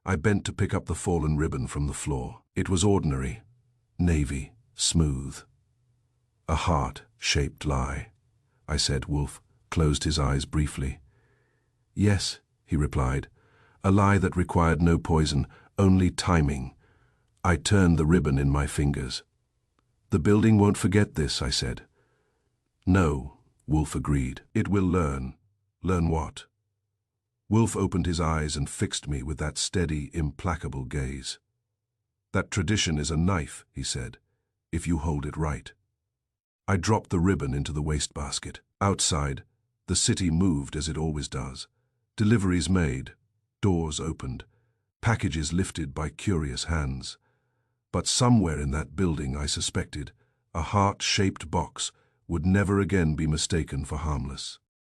I bent to pick up the fallen ribbon from the floor. It was ordinary, navy, smooth. A heart-shaped lie, I said. Wolfe closed his eyes briefly. Yes, he replied, A lie that required no poison, only timing. I turned the ribbon in my fingers. "The building won't forget this," I said. "No," Wolfe agreed. "It will learn." "Learn what?" Wolfe opened his eyes and fixed me with that steady, implacable gaze. "That tradition is a knife," he said, "if you hold it right." I dropped the ribbon into the wastebasket. Outside, the city moved as it always does. Deliveries made, doors opened, packages lifted by curious hands. But somewhere in that building, I suspected, a heart-shaped box would never again be mistaken for harmless.